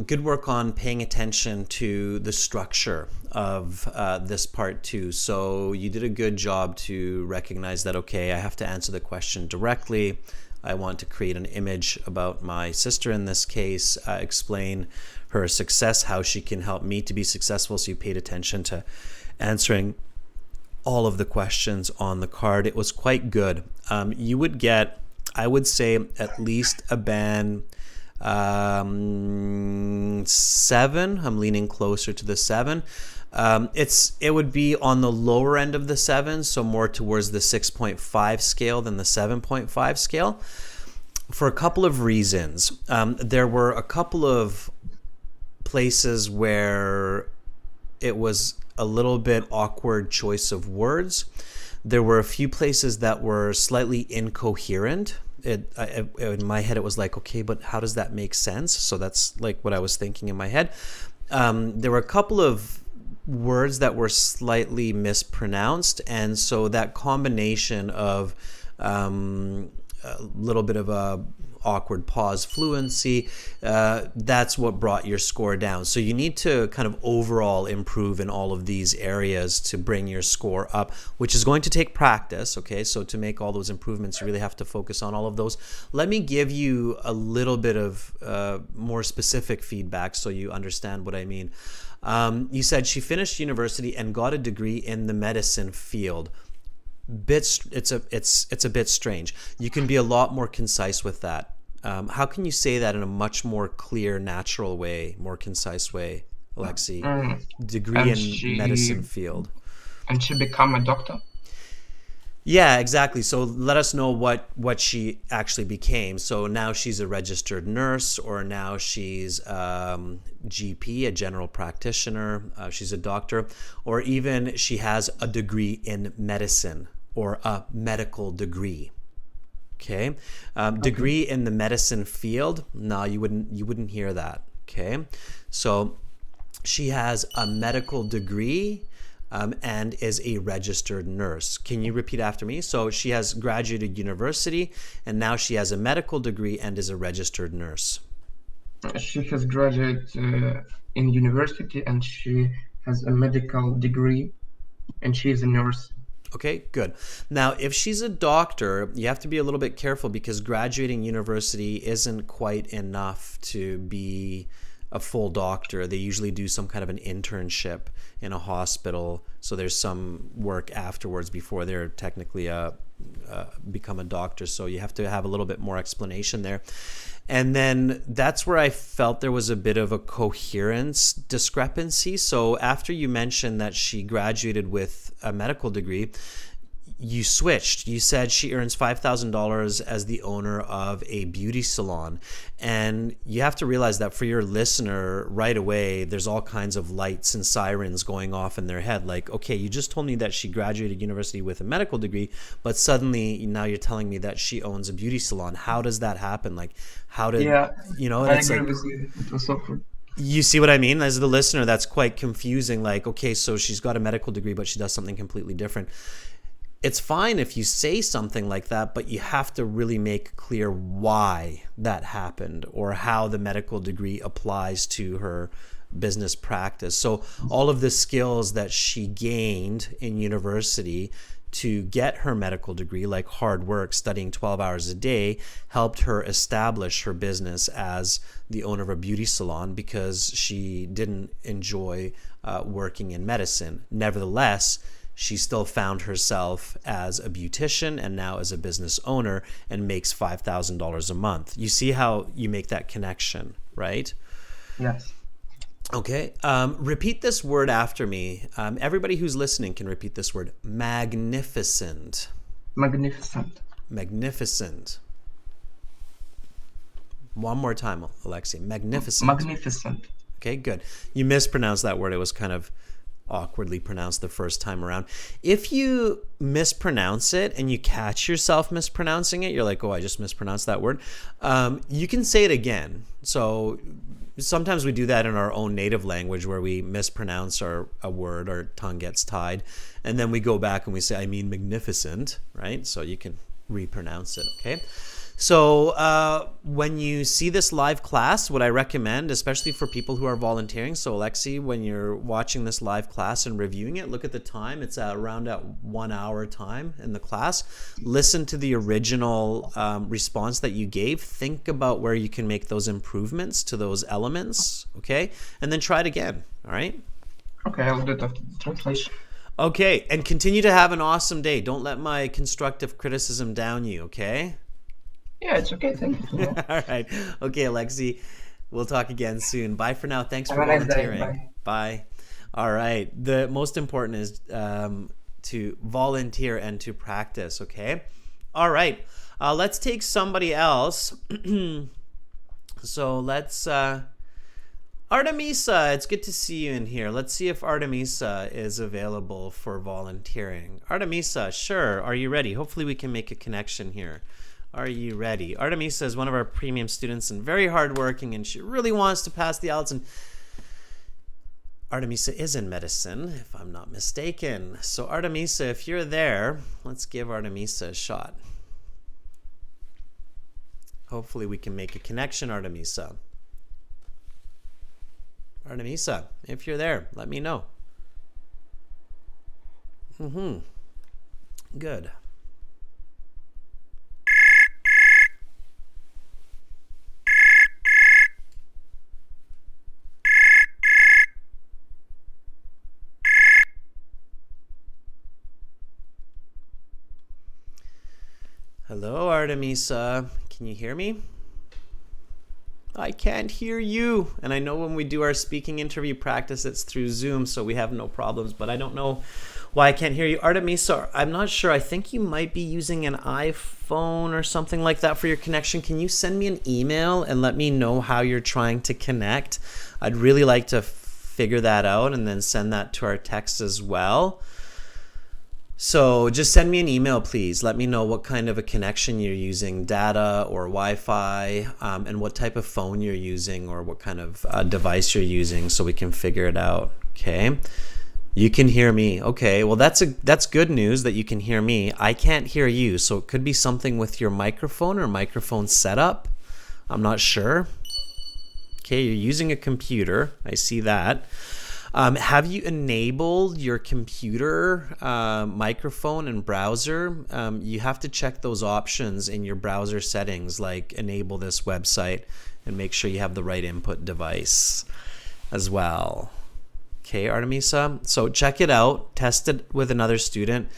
good work on paying attention to the structure of this part 2. So you did a good job to recognize that, okay, I have to answer the question directly. I want to create an image about my sister in this case, explain her success, how she can help me to be successful. So you paid attention to answering all of the questions on the card. It was quite good. You would get, I would say, at least a band 7. I'm leaning closer to the 7. It would be on the lower end of the 7, so more towards the 6.5 scale than the 7.5 scale, for a couple of reasons. There were a couple of places where it was a little bit awkward choice of words. There were a few places that were slightly incoherent. In my head, it was like, okay, but how does that make sense? So that's like what I was thinking in my head. There were a couple of words that were slightly mispronounced, and so that combination of a little bit of a awkward pause fluency, that's what brought your score down. So you need to kind of overall improve in all of these areas to bring your score up, which is going to take practice, okay? So to make all those improvements, you really have to focus on all of those. Let me give you a little bit of more specific feedback so you understand what I mean. You said she finished university and got a degree in the medicine field. It's a bit strange. You can be a lot more concise with that. How can you say that in a much more clear, natural way, more concise way, Alexi? Degree in medicine field. And she become a doctor? Yeah, exactly. So let us know what she actually became. So now she's a registered nurse, or now she's GP, a general practitioner. She's a doctor, or even she has a degree in medicine or a medical degree. Okay, degree in the medicine field. No, you wouldn't hear that. Okay, so she has a medical degree. And is a registered nurse. Can you repeat after me? So she has graduated university, and now she has a medical degree and is a registered nurse. She has graduated in university, and she has a medical degree, and she is a nurse. Okay, good. Now, if she's a doctor, you have to be a little bit careful because graduating university isn't quite enough to be a full doctor. They usually do some kind of an internship in a hospital, so there's some work afterwards before they're technically become a doctor. So you have to have a little bit more explanation there. And then that's where I felt there was a bit of a coherence discrepancy. So after you mentioned that she graduated with a medical degree, you switched. You said she earns $5,000 as the owner of a beauty salon. And you have to realize that for your listener right away, there's all kinds of lights and sirens going off in their head. Like, okay, you just told me that she graduated university with a medical degree, but suddenly now you're telling me that she owns a beauty salon. How does that happen? Like, how did, you know, I it's agree like, with you. It was awkward. you see what I mean? As the listener, that's quite confusing. Like, okay, so she's got a medical degree, but she does something completely different. It's fine if you say something like that, but you have to really make clear why that happened or how the medical degree applies to her business practice. So all of the skills that she gained in university to get her medical degree, like hard work, studying 12 hours a day, helped her establish her business as the owner of a beauty salon because she didn't enjoy working in medicine. Nevertheless, she still found herself as a beautician and now as a business owner and makes $5,000 a month. You see how you make that connection, right? Yes. Okay. Repeat this word after me. Everybody who's listening can repeat this word. Magnificent. Magnificent. Magnificent. One more time, Alexi. Magnificent. Magnificent. Okay, good. You mispronounced that word. It was kind of awkwardly pronounced the first time around. If you mispronounce it and you catch yourself mispronouncing it, you're like, oh, I just mispronounced that word. You can say it again. So sometimes we do that in our own native language where we mispronounce a word, our tongue gets tied, and then we go back and we say, I mean magnificent, right? So you can repronounce it, okay? So when you see this live class, what I recommend, especially for people who are volunteering, so Alexi, when you're watching this live class and reviewing it, look at the time. It's around at 1 hour time in the class. Listen to the original response that you gave. Think about where you can make those improvements to those elements, okay? And then try it again, all right? Okay, I'll do the translation. Okay, and continue to have an awesome day. Don't let my constructive criticism down you, okay? Yeah, it's okay. Thank you. All right. Okay, Alexi. We'll talk again soon. Bye for now. Thanks for Have a nice day. volunteering. Bye. All right. The most important is to volunteer and to practice, okay? All right. Let's take somebody else. So let's... Artemisa, it's good to see you in here. Let's see if Artemisa is available for volunteering. Artemisa, sure. Are you ready? Hopefully we can make a connection here. Are you ready? Artemisa is one of our premium students and very hardworking, and she really wants to pass the IELTS. And Artemisa is in medicine, if I'm not mistaken. So Artemisa, if you're there, let's give Artemisa a shot. Hopefully we can make a connection, Artemisa. Artemisa, if you're there, let me know. Good. Hello, Artemisa. Can you hear me? I can't hear you. And I know when we do our speaking interview practice, it's through Zoom, so we have no problems, but I don't know why I can't hear you. Artemisa, I'm not sure. I think you might be using an iPhone or something like that for your connection. Can you send me an email and let me know how you're trying to connect? I'd really like to figure that out and then send that to our text as well. So just send me an email, please. Let me know what kind of a connection you're using, data or Wi-Fi, and what type of phone you're using or what kind of device you're using so we can figure it out, okay? You can hear me. Okay, well, that's good news that you can hear me. I can't hear you, so it could be something with your microphone or microphone setup. I'm not sure. Okay, you're using a computer. I see that. Have you enabled your computer microphone and browser? You have to check those options in your browser settings, like enable this website and make sure you have the right input device as well. Okay, Artemisa. So check it out, test it with another student,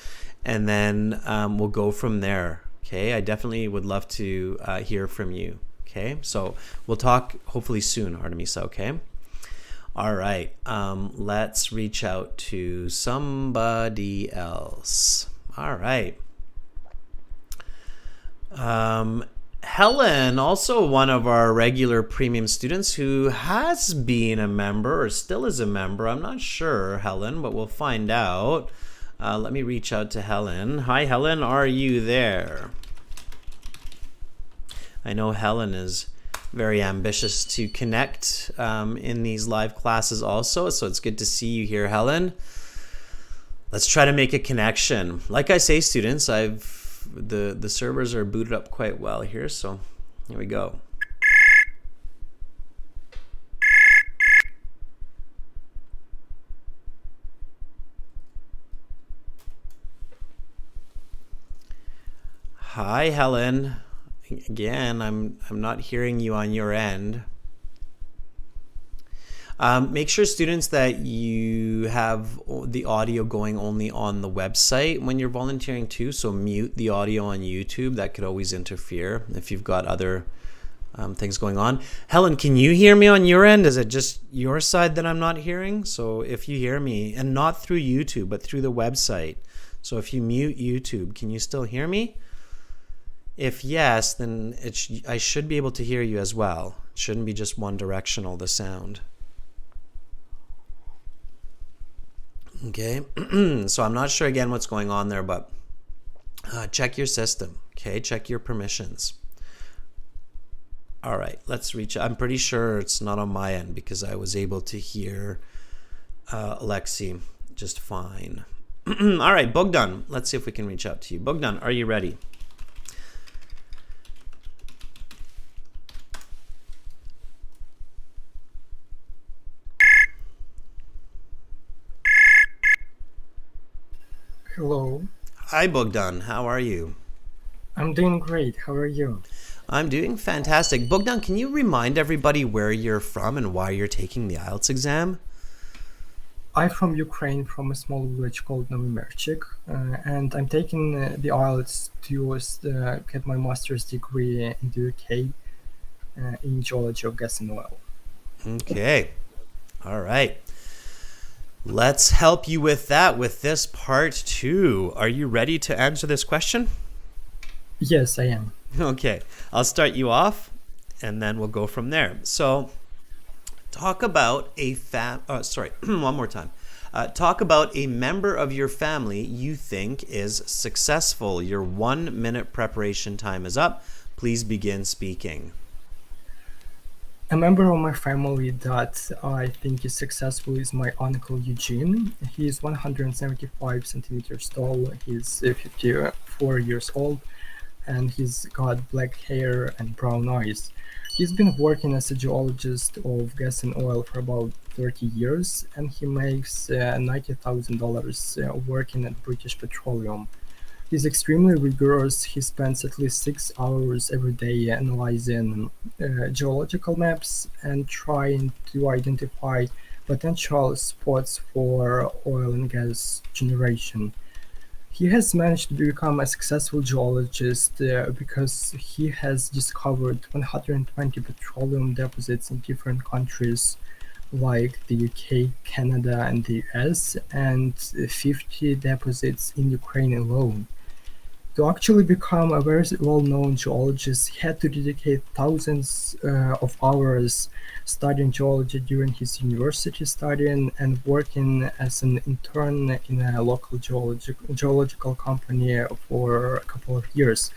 and then we'll go from there. Okay, I definitely would love to hear from you. Okay, so we'll talk hopefully soon, Artemisa, okay? All right, let's reach out to somebody else. All right. Helen, also one of our regular premium students who has been a member or still is a member. I'm not sure, Helen, but we'll find out. Let me reach out to Helen. Hi, Helen, are you there? I know Helen is very ambitious to connect in these live classes also, so it's good to see you here, Helen. Let's try to make a connection. Like I say, students, the servers are booted up quite well here, so here we go. Hi, Helen. Again, I'm not hearing you on your end. Make sure, students, that you have the audio going only on the website when you're volunteering too. So mute the audio on YouTube. That could always interfere if you've got other things going on. Helen, can you hear me on your end? Is it just your side that I'm not hearing? So if you hear me, and not through YouTube, but through the website. So if you mute YouTube, can you still hear me? If yes, then I should be able to hear you as well. It shouldn't be just one directional, the sound. Okay, so I'm not sure again what's going on there, but check your system, okay? Check your permissions. All right, let's reach, I'm pretty sure it's not on my end because I was able to hear Alexi just fine. All right, Bogdan, let's see if we can reach out to you. Bogdan, are you ready? Hello. Hi, Bogdan. How are you? I'm doing great. How are you? I'm doing fantastic. Bogdan, can you remind everybody where you're from and why you're taking the IELTS exam? I'm from Ukraine, from a small village called Novomerchik, and I'm taking the IELTS to get my master's degree in the UK in geology of gas and oil. Okay. All right. Let's help you with that with this part 2. Are you ready to answer this question? Yes, I am. Okay. I'll start you off and then we'll go from there. So talk about one more time. Talk about a member of your family you think is successful. Your 1-minute preparation time is up. Please begin speaking. A member of my family that I think is successful is my uncle Eugene. He's 175 centimeters tall. He's 54 years old. and he's got black hair and brown eyes. He's been working as a geologist of gas and oil for about 30 years, and he makes $90,000 working at British Petroleum. He's extremely rigorous. He spends at least 6 hours every day analyzing geological maps and trying to identify potential spots for oil and gas generation. He has managed to become a successful geologist because he has discovered 120 petroleum deposits in different countries like the UK, Canada, and the US, and 50 deposits in Ukraine alone. To actually become a very well-known geologist, he had to dedicate thousands of hours studying geology during his university studying and working as an intern in a local geological company for a couple of years.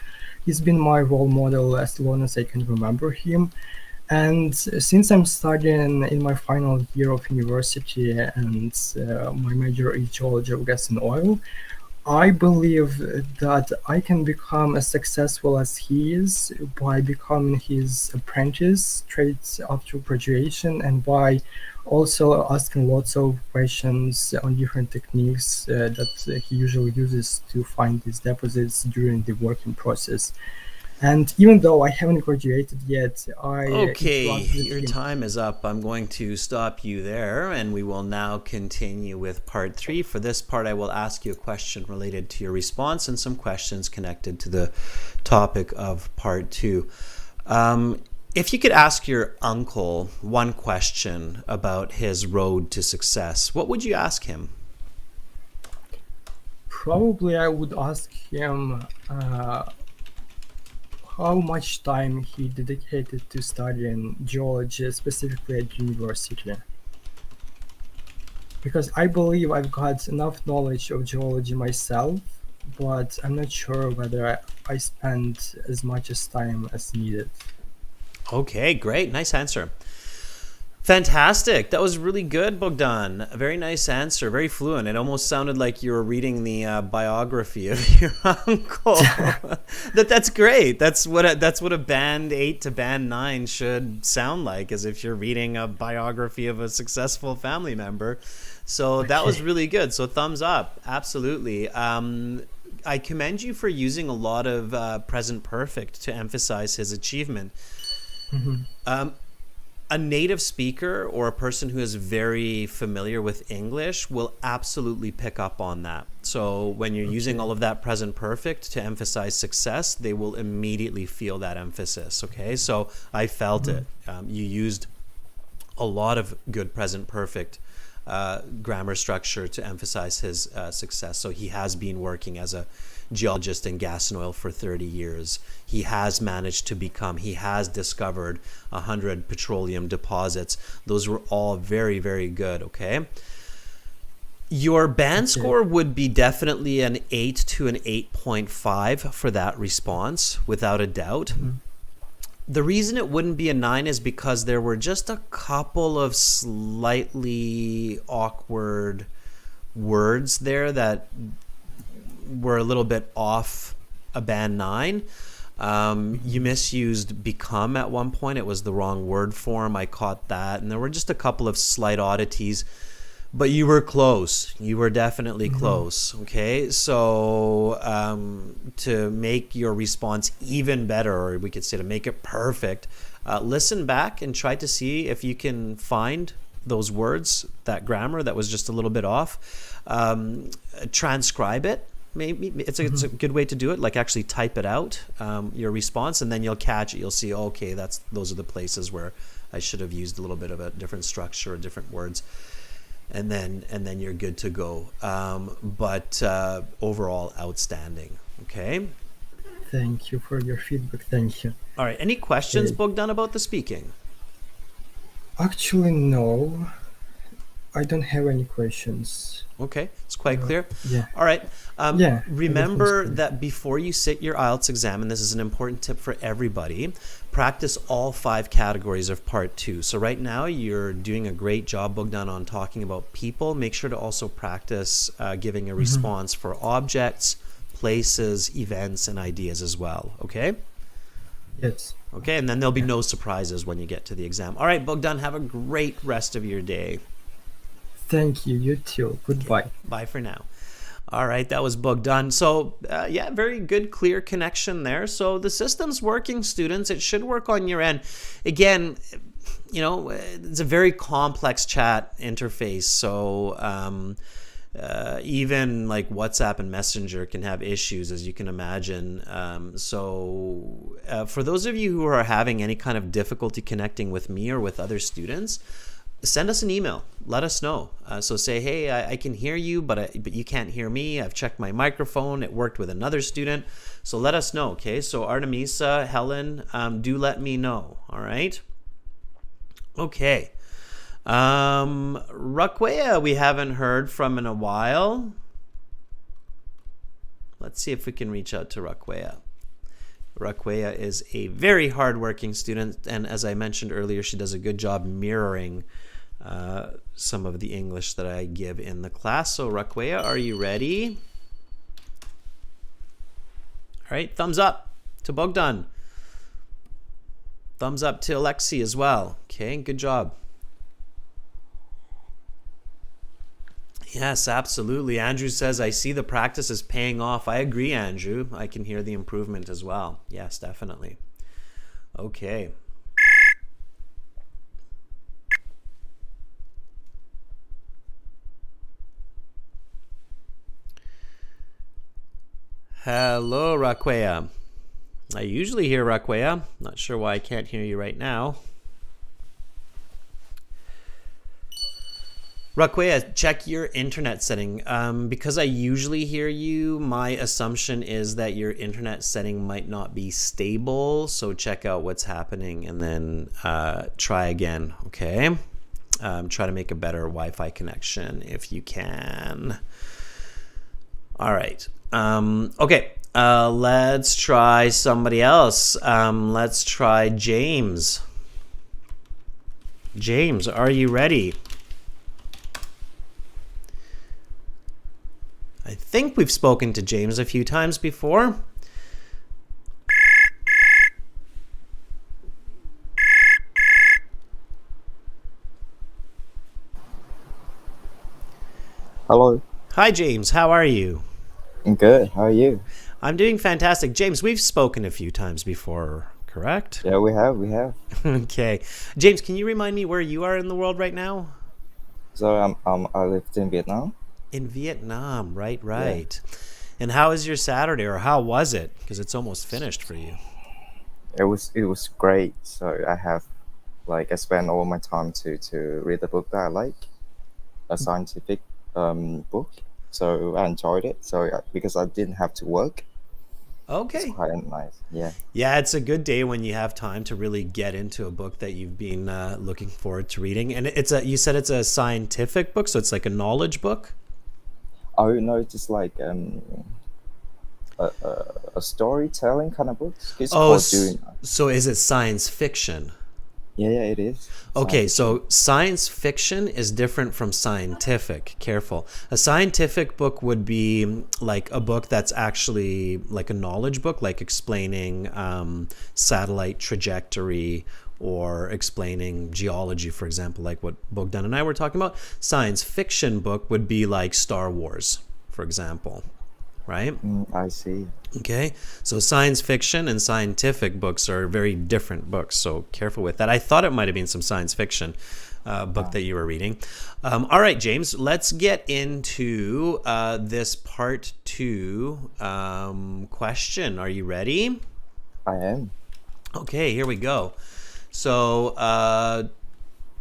He's been my role model as long as I can remember him. And since I'm studying in my final year of university and my major is geology of gas and oil, I believe that I can become as successful as he is by becoming his apprentice straight after graduation and by also asking lots of questions on different techniques that he usually uses to find these deposits during the working process. And even though I haven't graduated yet, I Okay, interact with your him. time is up. I'm going to stop you there, and we will now continue with part 3. For this part, I will ask you a question related to your response and some questions connected to the topic of part 2. If you could ask your uncle one question about his road to success, what would you ask him? Probably I would ask him how much time he dedicated to studying geology, specifically at university. Because I believe I've got enough knowledge of geology myself, but I'm not sure whether I spend as much as time as needed. Okay, great. Nice answer. Fantastic. That was really good, Bogdan. A very nice answer, very fluent. It almost sounded like you were reading the biography of your uncle. That's great. That's what a band 8 to band 9 should sound like, as if you're reading a biography of a successful family member. So that was really good. So thumbs up. Absolutely. I commend you for using a lot of present perfect to emphasize his achievement. A native speaker or a person who is very familiar with English will absolutely pick up on that. So when you're using all of that present perfect to emphasize success, they will immediately feel that emphasis. Okay, so I felt it. You used a lot of good present perfect grammar structure to emphasize his success. So he has been working as a geologist in gas and oil for 30 years. He has discovered 100 petroleum deposits. Those were all very, very good, okay? Your band score would be definitely an 8 to an 8.5 for that response, without a doubt. The reason it wouldn't be a 9 is because there were just a couple of slightly awkward words there that were a little bit off a band 9. You misused become at one point. It was the wrong word form. I caught that. And there were just a couple of slight oddities. But you were close. You were definitely close. Okay, so to make your response even better, or we could say to make it perfect, listen back and try to see if you can find those words, that grammar that was just a little bit off. Transcribe it. Maybe it's a good way to do it. Like actually type it out, your response, and then you'll catch it. You'll see, okay, those are the places where I should have used a little bit of a different structure or different words. And then you're good to go. But overall, outstanding. Okay. Thank you for your feedback. Thank you. All right. Any questions, Bogdan, about the speaking? Actually, no. I don't have any questions. Okay, it's quite clear. Yeah. All right. Remember everything's that before you sit your IELTS exam, and this is an important tip for everybody, practice all 5 categories of part 2. So right now you're doing a great job, Bogdan, on talking about people. Make sure to also practice giving a response for objects, places, events, and ideas as well. Okay? Yes. Okay, and then there'll be no surprises when you get to the exam. All right, Bogdan, have a great rest of your day. Thank you. You too. Goodbye. Bye for now. All right, that was Bogdan. So, yeah, very good, clear connection there. So the system's working, students. It should work on your end. Again, you know, it's a very complex chat interface. So even like WhatsApp and Messenger can have issues, as you can imagine. So for those of you who are having any kind of difficulty connecting with me or with other students, send us an email. Let us know. So say, hey, I can hear you, but you can't hear me. I've checked my microphone. It worked with another student. So let us know, okay? So Artemisa, Helen, do let me know, all right? Okay. Raquea, we haven't heard from in a while. Let's see if we can reach out to Raquea. Raquea is a very hardworking student, and as I mentioned earlier, she does a good job mirroring some of the English that I give in the class. So Raquea, are you ready? All right, thumbs up to Bogdan. Thumbs up to Alexi as well. Okay, good job. Yes, absolutely. Andrew says, I see the practice is paying off. I agree, Andrew. I can hear the improvement as well. Yes, definitely. Okay. Hello, Raquea. I usually hear Raquea. Not sure why I can't hear you right now. Raquea, check your internet setting. Because I usually hear you, my assumption is that your internet setting might not be stable. So check out what's happening and then try again, okay? Try to make a better Wi-Fi connection if you can. All right. Okay. Let's try somebody else. Let's try James. James, are you ready? I think we've spoken to James a few times before. Hello. Hi, James. How are you? I'm good. How are you? I'm doing fantastic. James, we've spoken a few times before, correct? Yeah, we have. Okay. James, can you remind me where you are in the world right now? So I lived in Vietnam. In Vietnam, right. Yeah. And how is your Saturday, or how was it? Because it's almost finished for you. It was great. So I spent all my time to read the book that I like, a scientific book. So I enjoyed it. Because I didn't have to work. Okay. It's quite nice. Yeah. Yeah, it's a good day when you have time to really get into a book that you've been looking forward to reading. And you said it's a scientific book, so it's like a knowledge book? Oh no, it's just like a storytelling kind of book. It's so is it science fiction? Yeah, it is. Okay, so science fiction is different from scientific. Careful. A scientific book would be like a book that's actually like a knowledge book, like explaining satellite trajectory or explaining geology, for example, like what Bogdan and I were talking about. Science fiction book would be like Star Wars, for example, right? I see. Okay, so science fiction and scientific books are very different books, so careful with that. I thought it might have been some science fiction book that you were reading. All right, James, let's get into this part 2 question. Are you ready? I am. Okay, here we go. So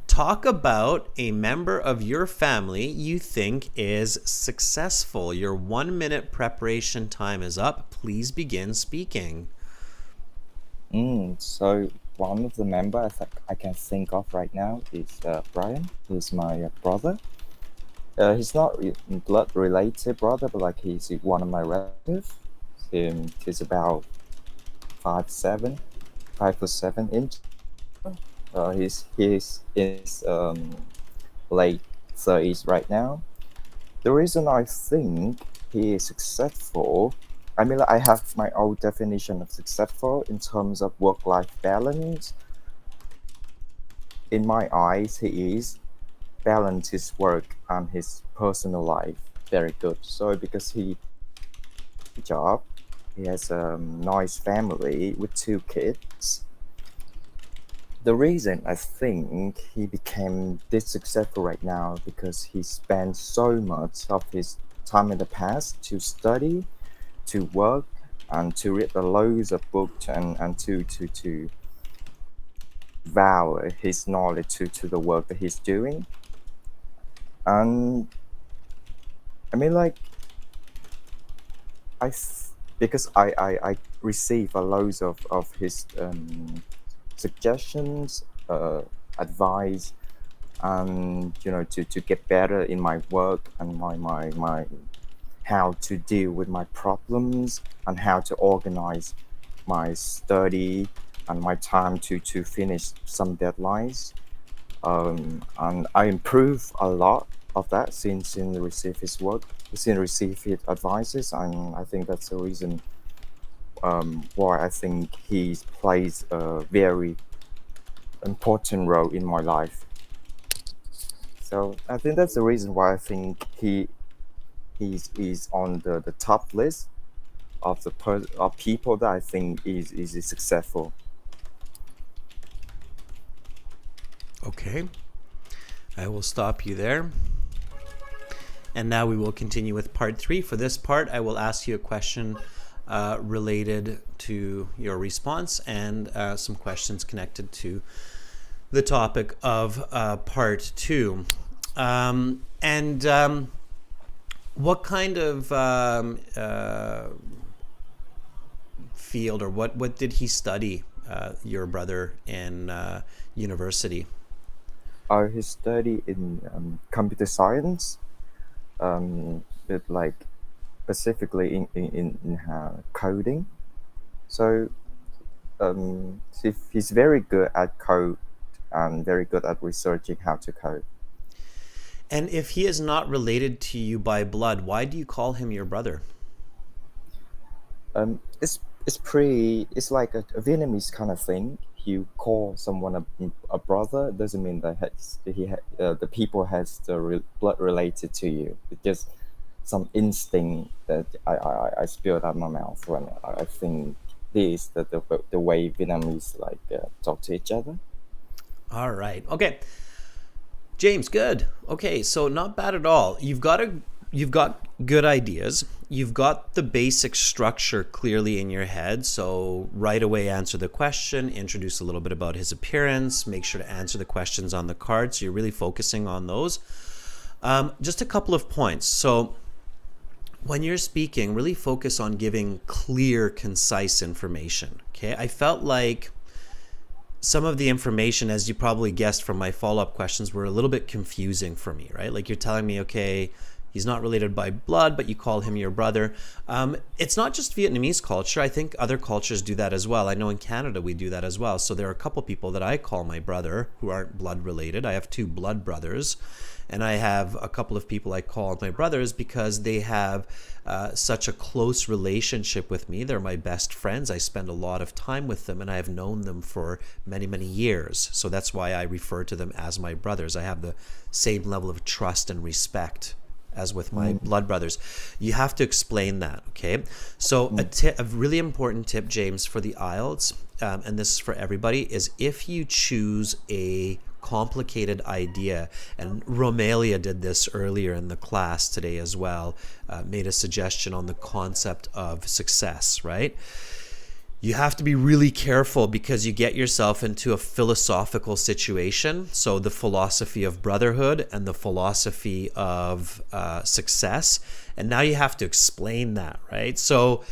talk about a member of your family you think is successful. Your 1 minute preparation time is up. Please begin speaking. So one of the members I can think of right now is Brian. He's my brother. He's not blood related brother, but like he's one of my relatives. He's about 5'7", 5'7" he's in his late 30s right now. The reason I think he is successful I mean, like, I have my own definition of successful in terms of work-life balance. In my eyes, he is balance his work and his personal life very good. So because he job, he has a nice family with 2 kids. The reason I think he became this successful right now because he spent so much of his time in the past to study, to work, and to read the loads of books and to vow his knowledge to the work that he's doing. And I mean, like, because I receive a loads of his suggestions, advice, and to get better in my work and my how to deal with my problems and how to organize my study and my time to finish some deadlines. And I improve a lot of that since receive his work, since receive his advices, and I think that's the reason why I think he plays a very important role in my life. So I think that's the reason why I think he's on the top list of of people that I think is successful. Okay, I will stop you there. And now we will continue with part 3. For this part, I will ask you a question related to your response and some questions connected to the topic of part 2. What kind of field, or what did he study, your brother, in university? He studied in computer science, with like specifically in coding. So he's very good at code and very good at researching how to code. And if he is not related to you by blood, why do you call him your brother? It's pretty. It's like a Vietnamese kind of thing. You call someone a brother doesn't mean that the people has the blood related to you. It's just some instinct that I spilled out my mouth when I think this is the way Vietnamese like talk to each other. All right. Okay. James, good. Okay, so not bad at all. You've got good ideas. You've got the basic structure clearly in your head. So right away answer the question, introduce a little bit about his appearance, make sure to answer the questions on the card. So you're really focusing on those. Just a couple of points. So when you're speaking, really focus on giving clear, concise information. Okay, I felt like some of the information, as you probably guessed from my follow-up questions, were a little bit confusing for me, right? Like, you're telling me, okay, he's not related by blood, but you call him your brother. It's not just Vietnamese culture. I think other cultures do that as well. I know in Canada we do that as well. So there are a couple people that I call my brother who aren't blood related. I have 2 blood brothers. And I have a couple of people I call my brothers because they have such a close relationship with me. They're my best friends. I spend a lot of time with them, and I have known them for many, many years. So that's why I refer to them as my brothers. I have the same level of trust and respect as with my blood brothers. You have to explain that, okay? So a really important tip, James, for the IELTS, and this is for everybody, is if you choose a complicated idea, and Romelia did this earlier in the class today as well, made a suggestion on the concept of success, right? You have to be really careful because you get yourself into a philosophical situation. So the philosophy of brotherhood and the philosophy of success. And now you have to explain that, right? So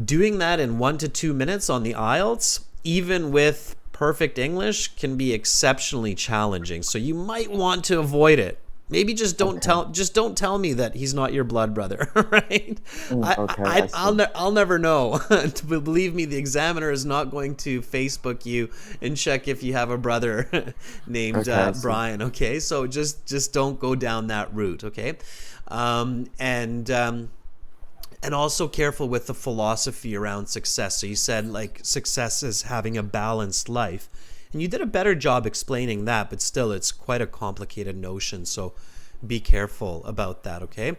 doing that in 1 to 2 minutes on the IELTS, even with perfect English, can be exceptionally challenging. So you might want to avoid it. Maybe just don't tell me that he's not your blood brother, right? I'll never know. Believe me, the examiner is not going to Facebook you and check if you have a brother named Brian. Okay, so just don't go down that route. Okay, and And also careful with the philosophy around success. So you said like success is having a balanced life. And you did a better job explaining that, but still it's quite a complicated notion. So be careful about that, okay?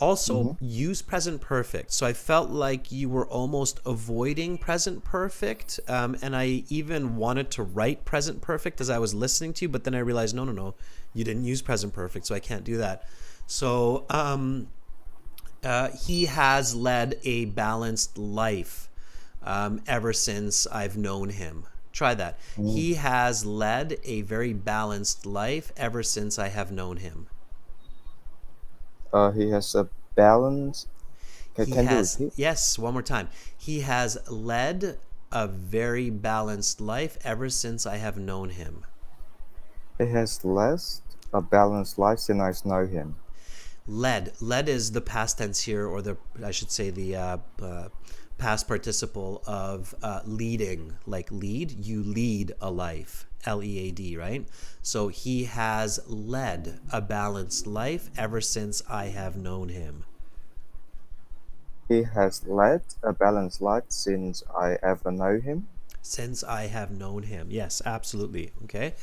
Also, use present perfect. So I felt like you were almost avoiding present perfect. And I even wanted to write present perfect as I was listening to you, but then I realized, no, you didn't use present perfect, so I can't do that. So he has led a balanced life ever since I've known him. Try that. He has led a very balanced life ever since I have known him. He has a balance. Can you repeat? Yes, one more time. He has led a very balanced life ever since I have known him. He has led a balanced life since I know him. Led is the past tense here, or I should say the past participle of leading. Like lead, you lead a life. Lead, right? So he has led a balanced life ever since I have known him. He has led a balanced life since I ever know him. Since I have known him. Yes, absolutely. Okay.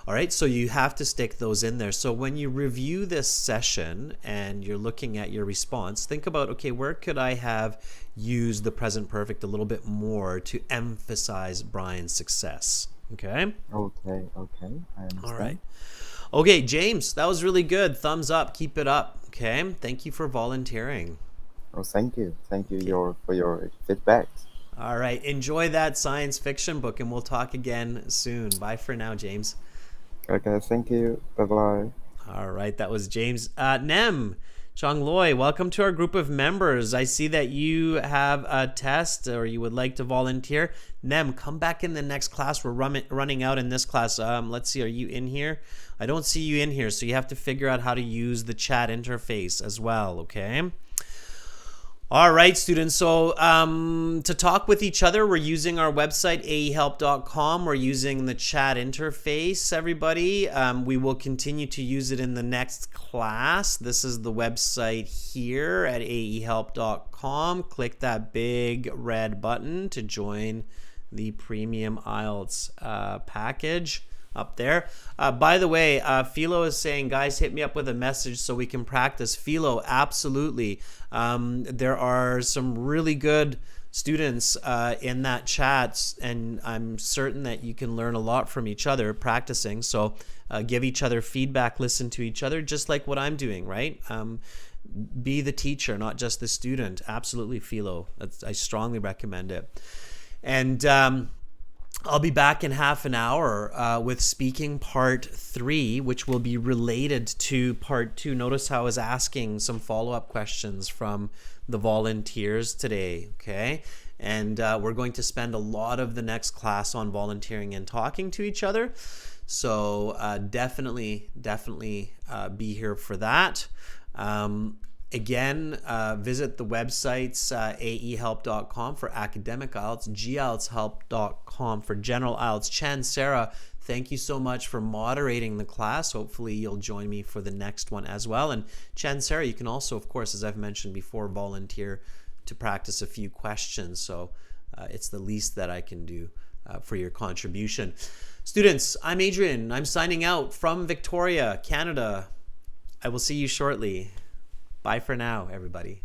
All right. So you have to stick those in there. So when you review this session and you're looking at your response, think about, okay, where could I have used the present perfect a little bit more to emphasize Brian's success? Okay. Okay. I understand. All right. Okay, James, that was really good. Thumbs up. Keep it up. Okay. Thank you for volunteering. Oh, thank you. Thank you for your feedback. All right. Enjoy that science fiction book, and we'll talk again soon. Bye for now, James. Okay, thank you. Bye-bye. All right. That was James. Nem Chong Loy, welcome to our group of members. I see that you have a test or you would like to volunteer. Nem, come back in the next class. We're running out in this class. Let's see. Are you in here? I don't see you in here, so you have to figure out how to use the chat interface as well, okay? All right, students. So to talk with each other, we're using our website, aehelp.com. We're using the chat interface, everybody. We will continue to use it in the next class. This is the website here at aehelp.com. Click that big red button to join the premium IELTS package up there. By the way, Philo is saying, guys, hit me up with a message so we can practice. Philo, absolutely. There are some really good students in that chat, and I'm certain that you can learn a lot from each other practicing. So give each other feedback, listen to each other, just like what I'm doing, right? Be the teacher, not just the student. Absolutely, Philo. I strongly recommend it. And I'll be back in half an hour with speaking part 3, which will be related to part 2. Notice how I was asking some follow-up questions from the volunteers today, okay? And we're going to spend a lot of the next class on volunteering and talking to each other. So definitely be here for that. Again, visit the websites, aehelp.com for academic IELTS, gieltshelp.com for general IELTS. Chen, Sarah, thank you so much for moderating the class. Hopefully you'll join me for the next one as well. And Chen, Sarah, you can also, of course, as I've mentioned before, volunteer to practice a few questions. So it's the least that I can do for your contribution. Students, I'm Adrian. I'm signing out from Victoria, Canada. I will see you shortly. Bye for now, everybody.